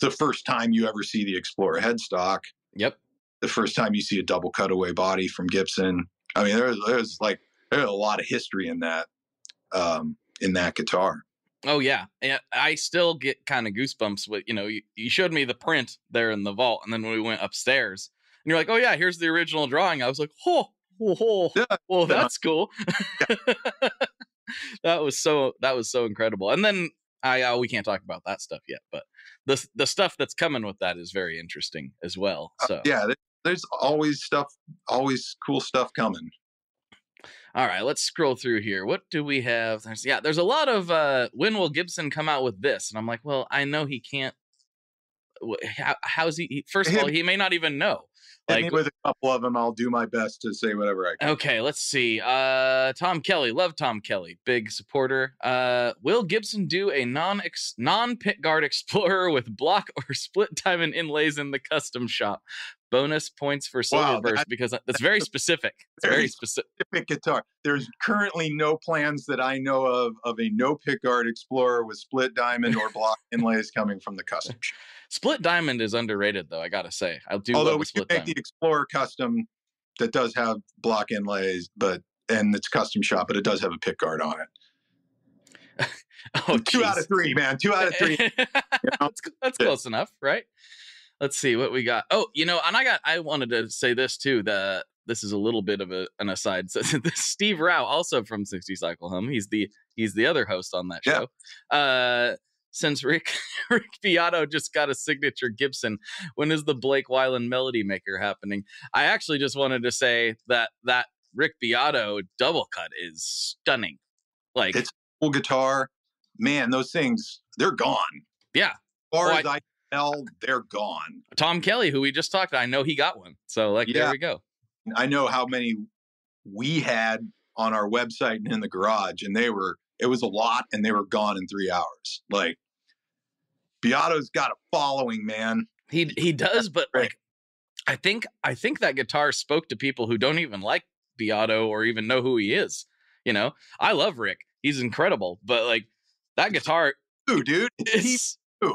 the first time you ever see the Explorer headstock. Yep. The first time you see a double cutaway body from Gibson. I mean, there's a lot of history in that guitar. Oh yeah, and I still get kind of goosebumps with you showed me the print there in the vault, and then when we went upstairs, and you're like, oh yeah, here's the original drawing. I was like, oh. Yeah, well, that's cool. Yeah. that was so incredible. And then we can't talk about that stuff yet, but the stuff that's coming with that is very interesting as well. So yeah, there's always cool stuff coming. All right, let's scroll through here. What do we have? There's a lot of when will Gibson come out with this? And I'm like, well, I know he can't how's he? First of all, he may not even know. Hit me with a couple of them. I'll do my best to say whatever I can. Okay, let's see. Tom Kelly, love Tom Kelly, big supporter. Will Gibson do a non-pit guard Explorer with block or split diamond inlays in the custom shop? Bonus points for Silver Burst, because that's very specific. It's very specific guitar. There's currently no plans that I know of a no pit guard Explorer with split diamond or block inlays coming from the custom shop. Split diamond is underrated, though, I gotta say. Although we do make the Explorer custom that does have block inlays, and it's custom shop, but it does have a pick guard on it. Oh, 2 out of 3, man. 2 out of 3. You know? That's close enough, right? Let's see what we got. Oh, and I wanted to say this too. This is a little bit of an aside. So Steve Rao, also from 60 Cycle Hum, he's the other host on that show. Since Rick Beato just got a signature Gibson, when is the Blake Weiland Melody Maker happening? I actually just wanted to say that Rick Beato double cut is stunning. Like, it's a cool guitar, man. Those things, they're gone. Yeah. As far as I tell, they're gone. Tom Kelly, who we just talked to, I know he got one. So there we go. I know how many we had on our website and in the garage, and it was a lot, and they were gone in 3 hours. Like, Beato's got a following, man. He does, but like, I think that guitar spoke to people who don't even like Beato or even know who he is. You know, I love Rick. He's incredible, but like, that guitar, dude,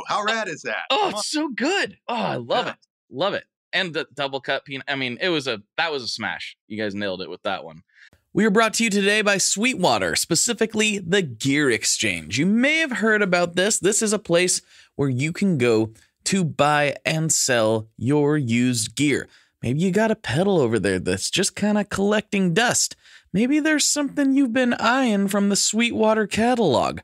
how rad is that? Oh, it's so good. Oh, I love it. Love it. And the double cut peanut. I mean, that was a smash. You guys nailed it with that one. We are brought to you today by Sweetwater, specifically the Gear Exchange. You may have heard about this. This is a place where you can go to buy and sell your used gear. Maybe you got a pedal over there that's just kind of collecting dust. Maybe there's something you've been eyeing from the Sweetwater catalog.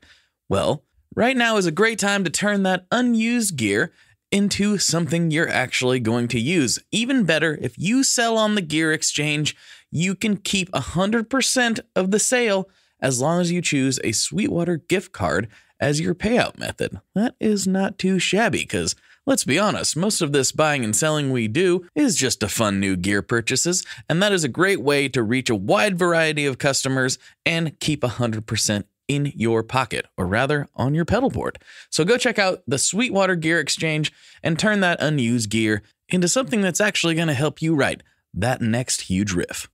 Well, right now is a great time to turn that unused gear into something you're actually going to use. Even better, if you sell on the Gear Exchange, you can keep 100% of the sale as long as you choose a Sweetwater gift card as your payout method. That is not too shabby, because let's be honest, most of this buying and selling we do is just to fund new gear purchases, and that is a great way to reach a wide variety of customers and keep 100% in your pocket, or rather on your pedal board. So go check out the Sweetwater Gear Exchange and turn that unused gear into something that's actually going to help you write that next huge riff.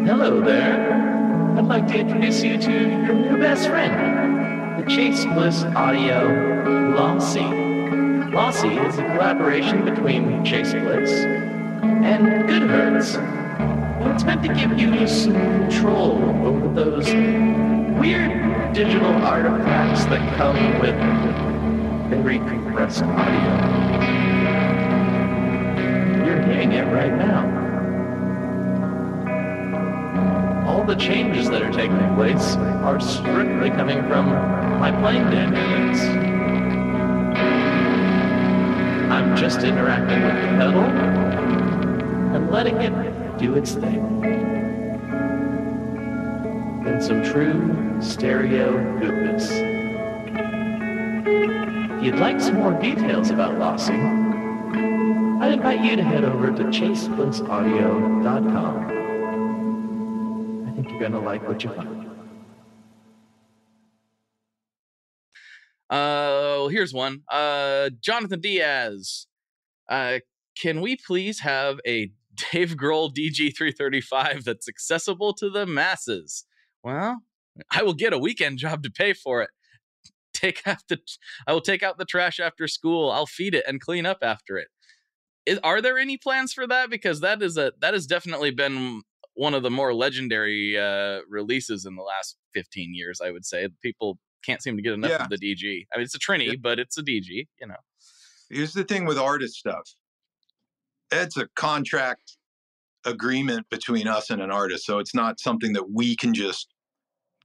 Hello there. I'd like to introduce you to your new best friend, the Chase Bliss Audio Lossy. Lossy is a collaboration between Chase Bliss and Goodhertz. And it's meant to give you some control over those weird digital artifacts that come with very compressed audio. You're hearing it right now. All the changes that are taking place are strictly coming from my playing dynamics. I'm just interacting with the pedal and letting it do its thing. In some true stereo goodness. If you'd like some more details about Lossy, I'd invite you to head over to chaseblintsaudio.com. I think you're going to like what you find. Here's one. Jonathan Diaz. Can we please have a Dave Grohl DG335 that's accessible to the masses? Well, I will get a weekend job to pay for it. I will take out the trash after school. I'll feed it and clean up after it. Are there any plans for that? Because that has definitely been one of the more legendary releases in the last 15 years, I would say. People can't seem to get enough of the DG. I mean, it's a Trini, but it's a DG, you know. Here's the thing with artist stuff. It's a contract agreement between us and an artist. So it's not something that we can just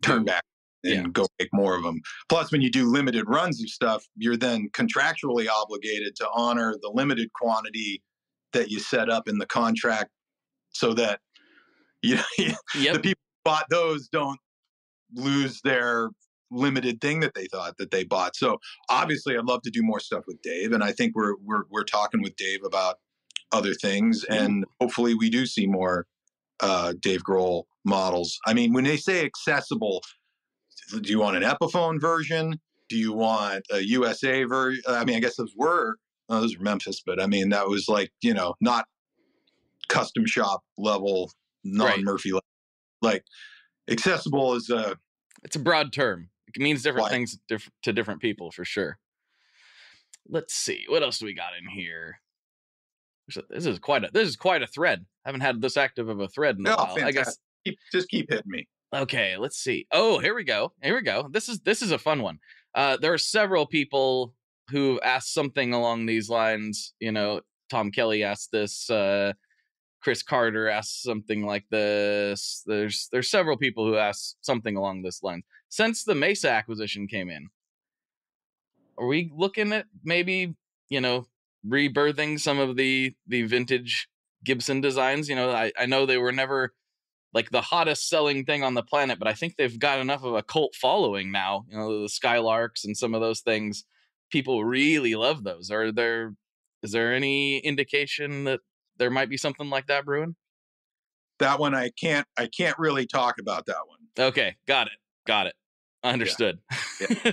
turn back and go make more of them. Plus, when you do limited runs of stuff, you're then contractually obligated to honor the limited quantity that you set up in the contract so that the people bought those don't lose their limited thing that they thought that they bought. So obviously I'd love to do more stuff with Dave. And I think we're talking with Dave about other things. And hopefully we do see more Dave Grohl models. I mean, when they say accessible, do you want an Epiphone version? Do you want a USA version? I mean, I guess those were Memphis, but I mean, that was like, not custom shop level, non-Murphy level. Like accessible is it's a broad term. It means different things to different people for sure. Let's see. What else do we got in here? This is quite a thread. I haven't had this active of a thread in a while. Fantastic. I guess just keep hitting me. Okay, let's see. Oh, here we go. This is a fun one. There are several people who asked something along these lines. Tom Kelly asked this. Chris Carter asked something like this. There's several people who asked something along this line. Since the Mesa acquisition came in, are we looking at maybe, rebirthing some of the vintage Gibson designs? I know they were never like the hottest selling thing on the planet, but I think they've got enough of a cult following now. The Skylarks and some of those things, people really love those. Is there any indication that there might be something like that brewing? That one I can't really talk about that one. Okay, got it. Understood. Yeah.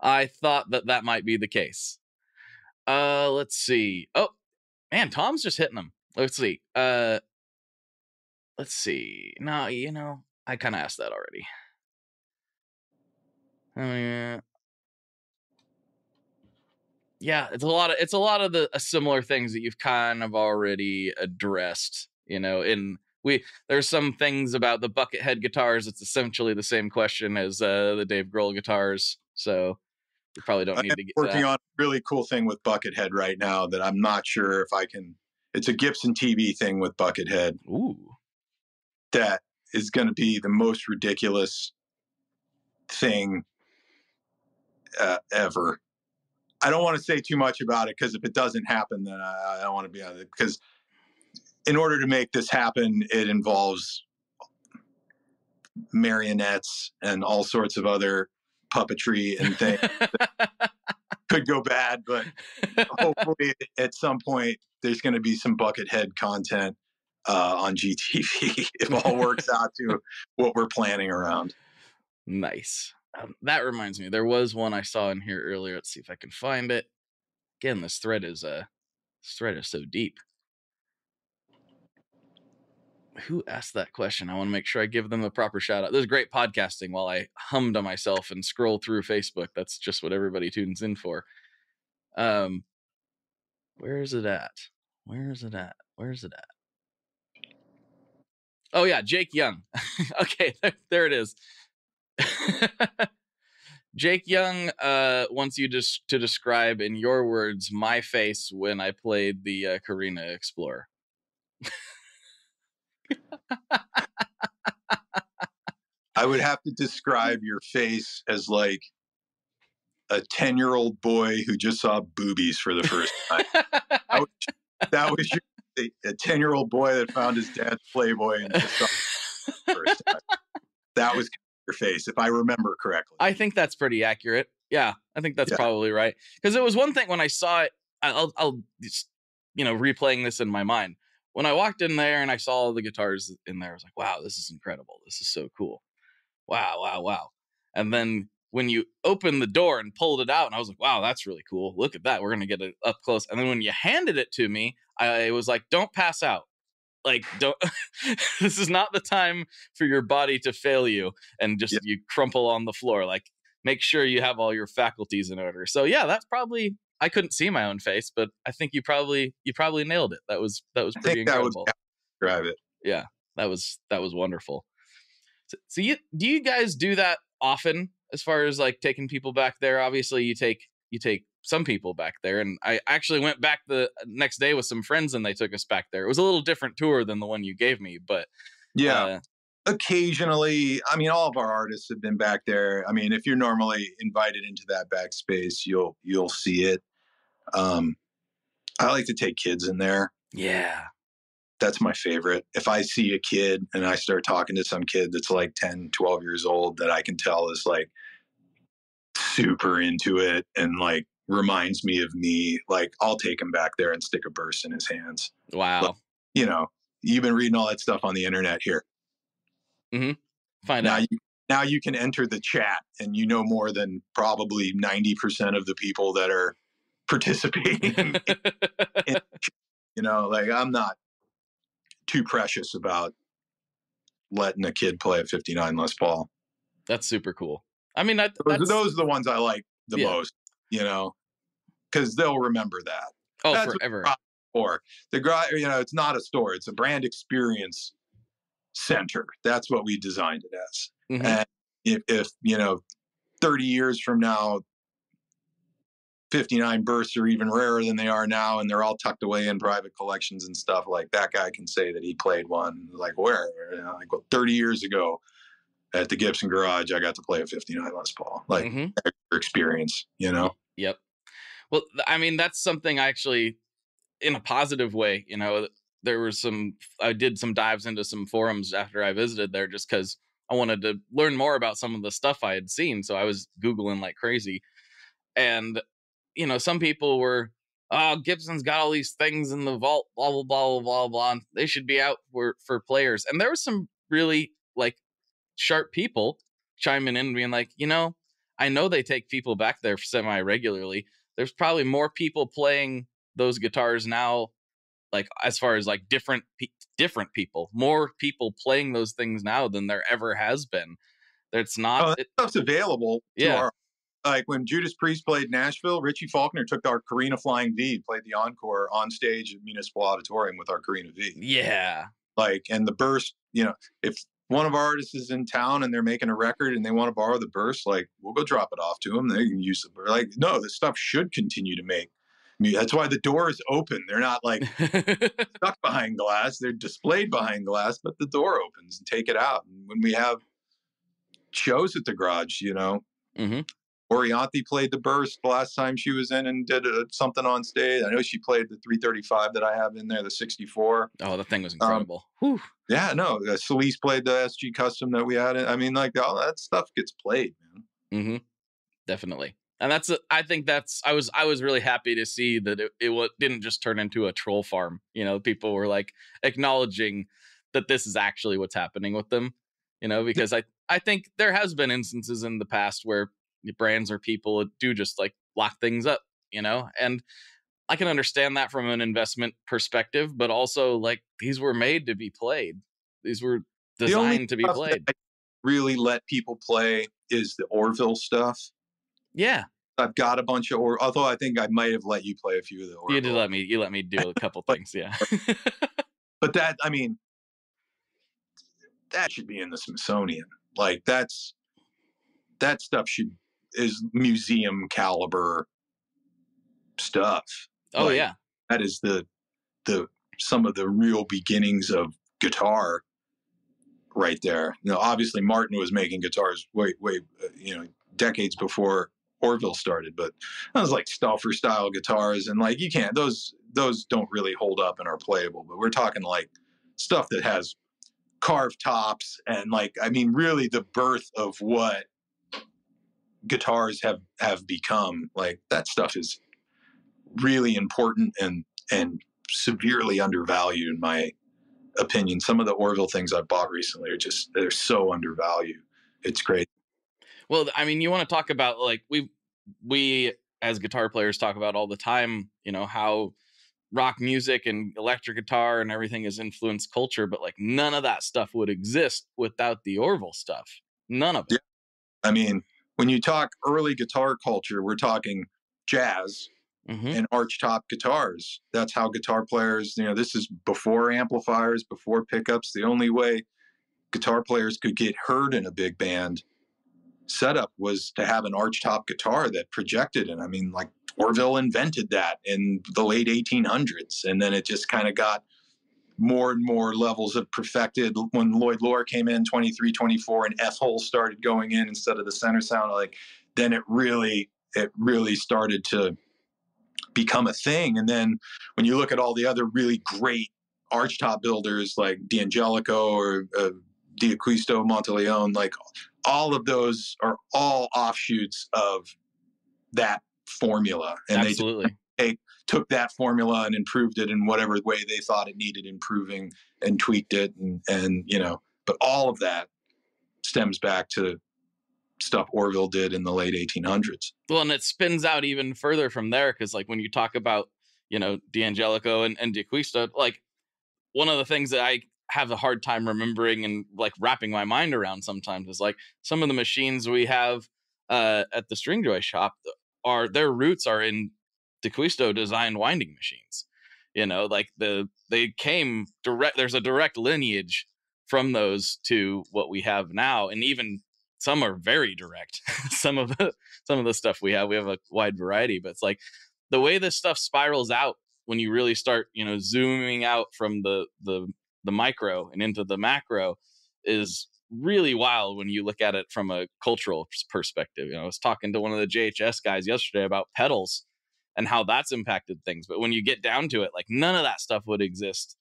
I thought that might be the case. Let's see. Oh, man, Tom's just hitting them. Let's see. No, I kind of asked that already. Yeah, it's a lot of the similar things that you've kind of already addressed. There's some things about the Buckethead guitars. It's essentially the same question as the Dave Grohl guitars. So you probably don't need to get working on a really cool thing with Buckethead right now that I'm not sure if I can. It's a Gibson TV thing with Buckethead. Ooh. That is going to be the most ridiculous thing ever. I don't want to say too much about it because if it doesn't happen, then I don't want to be on it. Because in order to make this happen, it involves marionettes and all sorts of other puppetry and things that could go bad. But hopefully at some point, there's going to be some Buckethead content on GTV if all works out to what we're planning around. Nice. That reminds me, there was one I saw in here earlier. Let's see if I can find it. Again, this thread is so deep. Who asked that question? I want to make sure I give them the proper shout out. This is great podcasting while I hum to myself and scroll through Facebook. That's just what everybody tunes in for. Where is it at? Oh yeah, Jake Young. Okay, there it is. Jake Young wants you to describe in your words my face when I played the Carina Explorer. I would have to describe your face as like a 10-year-old boy who just saw boobies for the first time. that was a 10-year-old boy that found his dad's Playboy and just saw it for the first time. That was your face, if I remember correctly. I think that's pretty accurate. Yeah, I think that's probably right. Because it was one thing when I saw it, I'll just, replaying this in my mind. When I walked in there and I saw all the guitars in there, I was like, wow, this is incredible. This is so cool. Wow. And then when you opened the door and pulled it out, and I was like, wow, that's really cool. Look at that. We're going to get it up close. And then when you handed it to me, I was like, don't pass out. Like, don't, this is not the time for your body to fail you and just you crumple on the floor. Like, make sure you have all your faculties in order. So yeah, that's probably, I couldn't see my own face, but I think you probably nailed it. That was pretty incredible. Describe it. Yeah, that was wonderful. So do you guys do that often as far as like taking people back there? Obviously you take some people back there, and I actually went back the next day with some friends and they took us back there. It was a little different tour than the one you gave me, but occasionally, I mean, all of our artists have been back there. I mean, if you're normally invited into that backspace, you'll see it. I like to take kids in there. Yeah. That's my favorite. If I see a kid and I start talking to some kid that's like 10, 12 years old that I can tell is like super into it and like reminds me of me, like I'll take him back there and stick a burst in his hands. Wow. But, you know, you've been reading all that stuff on the internet here. Find out. Now you can enter the chat and you know more than probably 90% of the people that are participating. You know, like I'm not too precious about letting a kid play a 59 Les Paul. That's super cool. I mean, those are the ones I like the most, you know, because they'll remember that. Oh, that's forever. Or the you know, it's not a store; it's a brand experience center. That's what we designed it as. And if you know, 30 years from now, 59 bursts are even rarer than they are now, and they're all tucked away in private collections and stuff. Like that guy can say that he played one. Like where? You know, like well, 30 years ago at the Gibson garage, I got to play a 59 Les Paul. Like experience, you know. Yep. Well, I mean, that's something I actually, in a positive way, you know, there was I did some dives into some forums after I visited there just because I wanted to learn more about some of the stuff I had seen. So I was Googling like crazy. And, you know, some people were, oh, Gibson's got all these things in the vault, blah, blah, blah, blah, blah. And they should be out for players. And there was some really like sharp people chiming in and being like, you know, I know they take people back there semi-regularly. There's probably more people playing those guitars now, like as far as like different people, more people playing those things now than there ever has been. It's not. That stuff's available. Like when Judas Priest played Nashville, Richie Faulkner took our Carina Flying V, played the encore on stage at Municipal Auditorium with our Carina V. Yeah. Like, and the burst, you know, if one of our artists is in town and they're making a record and they want to borrow the burst, like we'll go drop it off to them. They can use the burst. Like, no, this stuff should continue to make. I mean, that's why the door is open. They're not like stuck behind glass. They're displayed behind glass, but the door opens and take it out. And when we have shows at the garage, you know, Orianthi played the burst the last time she was in and did something on stage. I know she played the 335 that I have in there, the 64. Oh, the thing was incredible. Yeah, no, Solis played the SG Custom that we had. I mean, like all that stuff gets played, man. Definitely. And I think I was really happy to see that it didn't just turn into a troll farm. You know, people were like acknowledging that this is actually what's happening with them, you know, because I think there has been instances in the past where brands or people do just like lock things up, you know, and I can understand that from an investment perspective, but also like these were made to be played. These were designed to be played. That I really let people play is the Orville stuff. Yeah. I've got a bunch of, although I think I might have let you play a few of the Orville. You let me do a couple things. Yeah. But that, I mean, that should be in the Smithsonian. Like that stuff is museum caliber stuff. Oh, like, yeah. That is some of the real beginnings of guitar right there. You know, obviously Martin was making guitars way, you know, decades before Orville started, but that was like Stauffer style guitars. And like, you can't, those don't really hold up and are playable, but we're talking like stuff that has carved tops and like, I mean, really the birth of what guitars have become. Like that stuff is really important and severely undervalued in my opinion. Some of the Orville things I've bought recently they're so undervalued. It's great. Well, I mean, you want to talk about like we as guitar players talk about all the time, you know, how rock music and electric guitar and everything has influenced culture, but like none of that stuff would exist without the Orville stuff. None of it. Yeah. I mean, when you talk early guitar culture, we're talking jazz and archtop guitars. That's how guitar players, you know, this is before amplifiers, before pickups. The only way guitar players could get heard in a big band setup was to have an archtop guitar that projected. And I mean, like Orville invented that in the late 1800s. And then it just kind of got more and more levels of perfected when Lloyd Loar came in 23, 24 and F hole started going in instead of the center sound. Like then it really started to become a thing. And then when you look at all the other really great archtop builders like D'Angelico or D'Acquisto, Monteleone, like all of those are all offshoots of that formula. And Absolutely. they took that formula and improved it in whatever way they thought it needed improving and tweaked it. And but all of that stems back to stuff Orville did in the late 1800s. Well, and it spins out even further from there, because like when you talk about, D'Angelico and D'Acquisto, like one of the things that I have a hard time remembering and like wrapping my mind around sometimes is like some of the machines we have at the string joy shop their roots are in D'Acquisto designed winding machines. Like they came direct. There's a direct lineage from those to what we have now, and even some are very direct. some of the stuff we have a wide variety, but it's like the way this stuff spirals out when you really start, zooming out from the micro and into the macro is really wild when you look at it from a cultural perspective. I was talking to one of the JHS guys yesterday about pedals and how that's impacted things. But when you get down to it, like none of that stuff would exist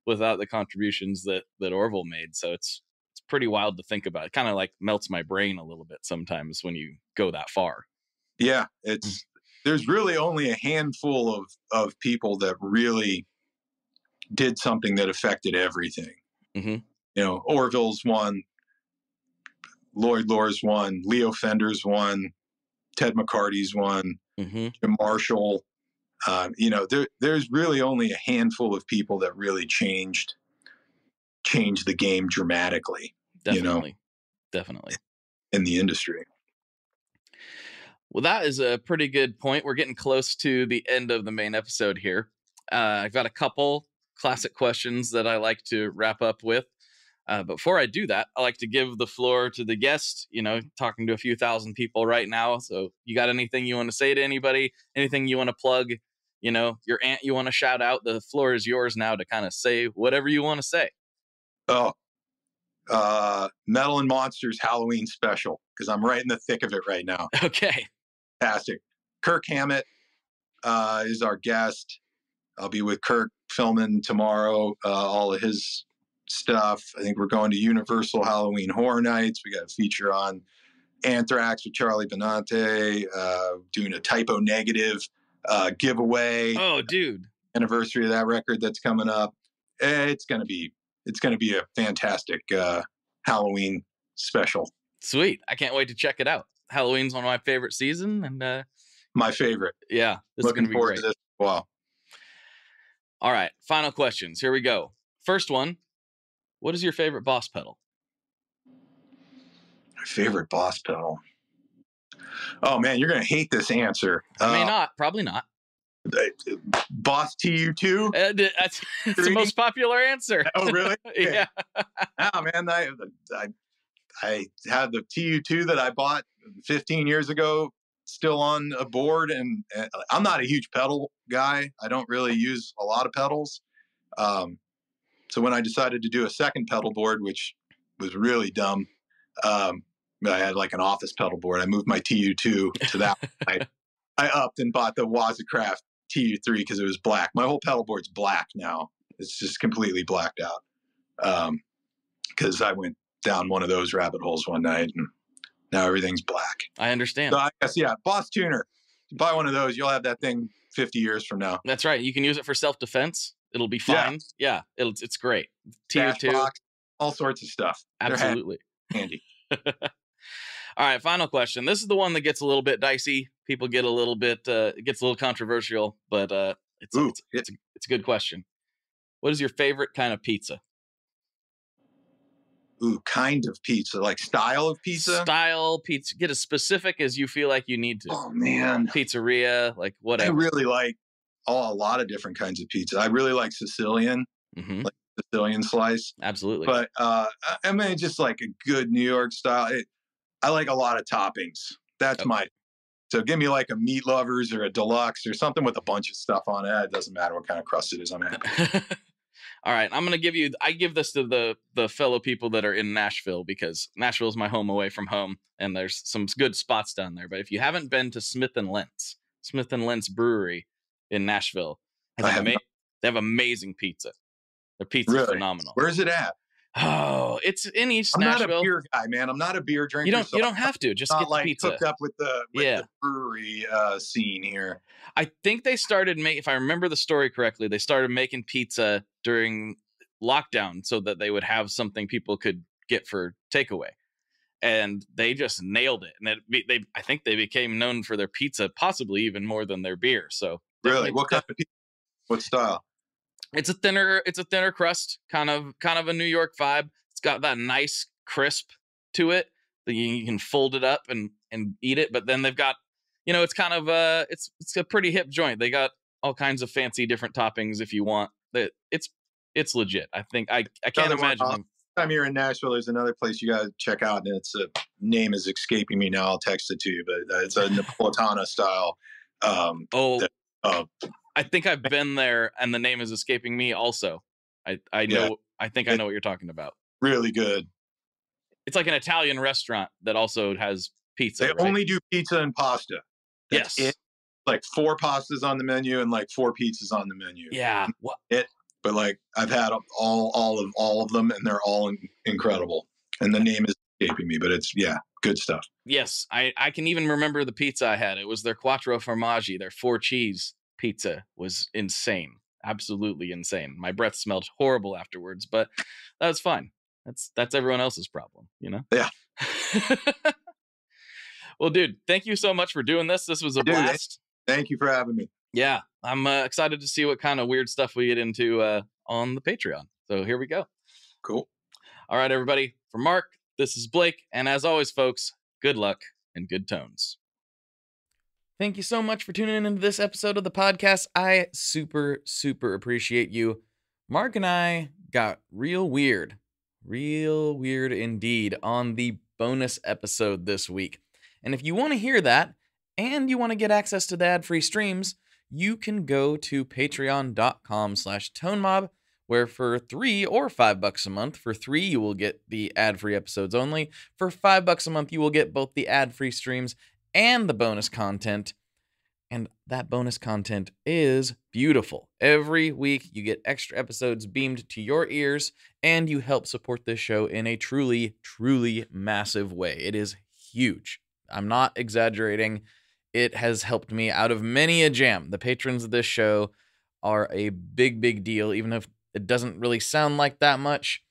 without the contributions that Orville made. So it's pretty wild to think about. It kind of like melts my brain a little bit sometimes when you go that far. Yeah, there's really only a handful of people that really did something that affected everything. Mm-hmm. Orville's one, Lloyd Lohr's one, Leo Fender's one, Ted McCarty's one, mm-hmm. Jim Marshall. There's really only a handful of people that really changed the game dramatically. Definitely in the industry. Well, that is a pretty good point. We're getting close to the end of the main episode here. I've got a couple classic questions that I like to wrap up with. Before I do that, I like to give the floor to the guest, talking to a few thousand people right now. So you got anything you want to say to anybody, anything you want to plug, your aunt you want to shout out? The floor is yours now to kind of say whatever you want to say. Oh, Metal and Monsters Halloween special, because I'm right in the thick of it right now. Okay. Fantastic. Kirk Hammett is our guest. I'll be with Kirk filming tomorrow, all of his stuff. I think we're going to Universal Halloween Horror Nights. We got a feature on Anthrax with Charlie Benante, doing a Typo Negative giveaway. Oh, dude. Anniversary of that record that's coming up. It's gonna be a fantastic Halloween special. Sweet. I can't wait to check it out. Halloween's one of my favorite season, and my favorite. Yeah. Looking forward to this. Wow. All right. Final questions. Here we go. First one. What is your favorite Boss pedal? My favorite Boss pedal. Oh man, you're gonna hate this answer. I may not. Probably not. Boss TU2. That's the most popular answer. Oh really? Yeah. Oh man, I have the TU2 that I bought 15 years ago still on a board, and I'm not a huge pedal guy. I don't really use a lot of pedals. So when I decided to do a second pedal board, which was really dumb, I had like an office pedal board. I moved my TU2 to that. I upped and bought the Wazacraft TU3 because it was black. My whole pedal board's black now. It's just completely blacked out. Because I went down one of those rabbit holes one night, and now everything's black. I understand. So I guess, yeah, Boss Tuner. You buy one of those, you'll have that thing 50 years from now. That's right. You can use it for self-defense. It'll be fine. Yeah, it's great. TU2. Box, all sorts of stuff. Absolutely. Handy. All right, final question. This is the one that gets a little bit dicey. People get a little bit, it gets a little controversial, but it's a good question. What is your favorite kind of pizza? Ooh, kind of pizza, like style of pizza? Style pizza. Get as specific as you feel like you need to. Oh, man. Pizzeria, like whatever. I really like a lot of different kinds of pizza. I really like Sicilian, like Sicilian slice. Absolutely. But I mean, just like a good New York style. I like a lot of toppings. That's so give me like a meat lovers or a deluxe or something with a bunch of stuff on it. It doesn't matter what kind of crust it is. I'm happy. All right. I'm going to I give this to the fellow people that are in Nashville, because Nashville is my home away from home, and there's some good spots down there. But if you haven't been to Smith & Lentz Brewery in Nashville, they have amazing pizza. Their pizza's Really? phenomenal. Where's it at? Oh, it's in East I'm Nashville. not a beer guy, man. I'm not a beer drinker. You don't have to. Just not get the like pizza. hooked up with the brewery scene here. I think they started making, if I remember the story correctly, they started making pizza during lockdown so that they would have something people could get for takeaway. And they just nailed it. And I think they became known for their pizza, possibly even more than their beer. So really, what kind of pizza? What style? It's a thinner crust, kind of a New York vibe. It's got that nice crisp to it that you can fold it up and eat it. But then they've got, it's kind of it's a pretty hip joint. They got all kinds of fancy different toppings if you want. It's legit. I think I can't imagine. Time you're in Nashville, there's another place you gotta check out, and its name is escaping me now. I'll text it to you, but it's a Napolitana style. I think I've been there, and the name is escaping me. Also, I know. Yeah. I think I know what you're talking about. Really good. It's like an Italian restaurant that also has pizza. They only do pizza and pasta. That's it. Like 4 pastas on the menu and like 4 pizzas on the menu. Yeah. But like I've had all of them, and they're all incredible. And the name is escaping me, but it's good stuff. Yes, I can even remember the pizza I had. It was their Quattro Formaggi, their 4 cheese pizza was insane, absolutely insane. My breath smelled horrible afterwards, but that was fine. That's everyone else's problem, Yeah. Well, dude, thank you so much for doing this. This was a blast. Thank you for having me. Yeah, I'm excited to see what kind of weird stuff we get into on the Patreon. So here we go. Cool. All right, everybody. For Mark, this is Blake. And as always, folks, good luck and good tones. Thank you so much for tuning into this episode of the podcast. I super, super appreciate you. Mark and I got real weird indeed on the bonus episode this week. And if you want to hear that and you want to get access to the ad-free streams, you can go to patreon.com/tonemob, where for $3 or $5 a month, for $3 you will get the ad-free episodes only. For $5 a month, you will get both the ad-free streams and the bonus content. And that bonus content is beautiful. Every week you get extra episodes beamed to your ears, and you help support this show in a truly, truly massive way. It is huge. I'm not exaggerating. It has helped me out of many a jam. The patrons of this show are a big, big deal, even if it doesn't really sound like that much.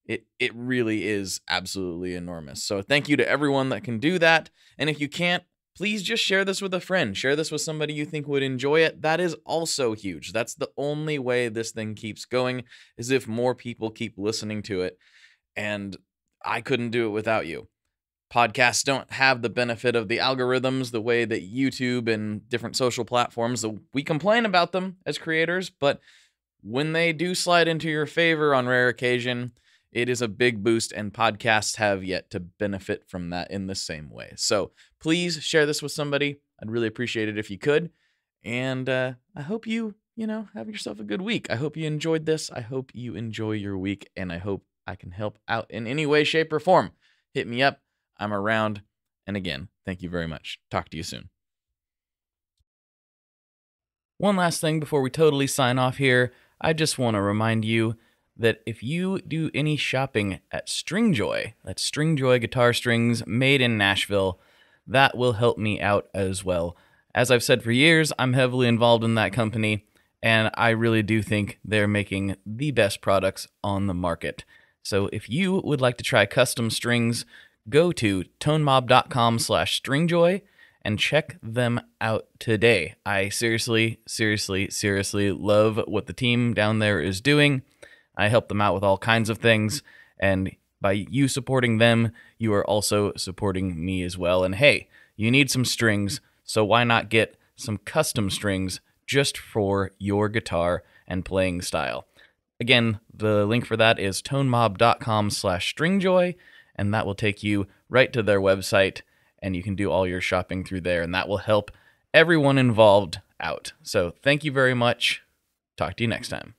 It really is absolutely enormous. So thank you to everyone that can do that. And if you can't, please just share this with a friend. Share this with somebody you think would enjoy it. That is also huge. That's the only way this thing keeps going, is if more people keep listening to it. And I couldn't do it without you. Podcasts don't have the benefit of the algorithms the way that YouTube and different social platforms, we complain about them as creators, but when they do slide into your favor on rare occasion, it is a big boost, and podcasts have yet to benefit from that in the same way. So please share this with somebody. I'd really appreciate it if you could. And I hope you have yourself a good week. I hope you enjoyed this. I hope you enjoy your week, and I hope I can help out in any way, shape, or form. Hit me up. I'm around. And again, thank you very much. Talk to you soon. One last thing before we totally sign off here. I just want to remind you that if you do any shopping at Stringjoy, that's Stringjoy guitar strings made in Nashville, that will help me out as well. As I've said for years, I'm heavily involved in that company, and I really do think they're making the best products on the market. So if you would like to try custom strings, go to tonemob.com/stringjoy and check them out today. I seriously love what the team down there is doing. I help them out with all kinds of things, and by you supporting them, you are also supporting me as well. And hey, you need some strings, so why not get some custom strings just for your guitar and playing style? Again, the link for that is tonemob.com/stringjoy, and that will take you right to their website, and you can do all your shopping through there, and that will help everyone involved out. So thank you very much. Talk to you next time.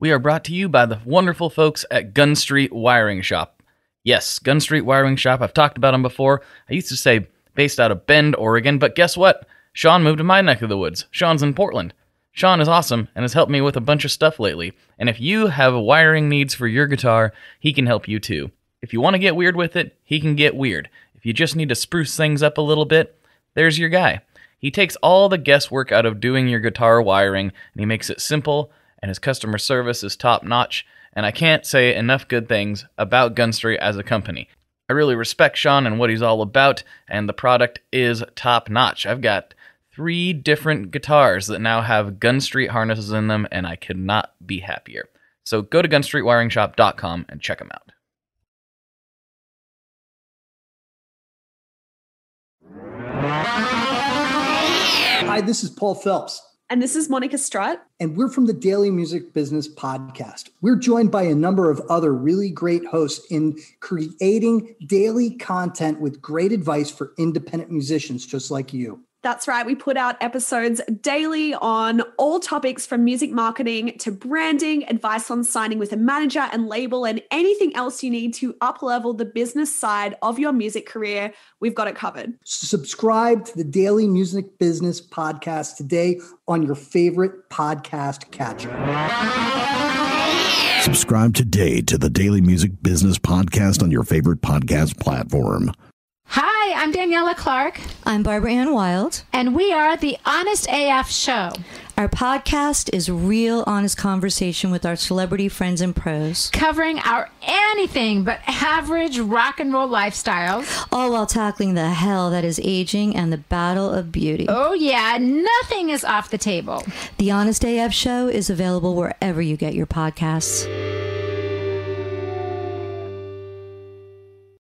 We are brought to you by the wonderful folks at Gun Street Wiring Shop. Yes, Gun Street Wiring Shop. I've talked about them before. I used to say based out of Bend, Oregon, but guess what? Sean moved to my neck of the woods. Sean's in Portland. Sean is awesome and has helped me with a bunch of stuff lately, and if you have wiring needs for your guitar, he can help you too. If you want to get weird with it, he can get weird. If you just need to spruce things up a little bit, there's your guy. He takes all the guesswork out of doing your guitar wiring, and he makes it simple, and his customer service is top-notch, and I can't say enough good things about Gunstreet as a company. I really respect Sean and what he's all about, and the product is top-notch. I've got 3 different guitars that now have Gunstreet harnesses in them, and I could not be happier. So go to gunstreetwiringshop.com and check them out. Hi, this is Paul Phelps. And this is Monica Strutt. And we're from the Daily Music Business Podcast. We're joined by a number of other really great hosts in creating daily content with great advice for independent musicians just like you. That's right. We put out episodes daily on all topics from music marketing to branding, advice on signing with a manager and label, and anything else you need to up-level the business side of your music career. We've got it covered. Subscribe to the Daily Music Business Podcast today on your favorite podcast catcher. Subscribe today to the Daily Music Business Podcast on your favorite podcast platform. Hi, I'm Daniela Clark. I'm Barbara Ann Wild. And we are the Honest AF Show. Our podcast is real, honest conversation with our celebrity friends and pros. Covering our anything but average rock and roll lifestyles. All while tackling the hell that is aging and the battle of beauty. Oh yeah, nothing is off the table. The Honest AF Show is available wherever you get your podcasts.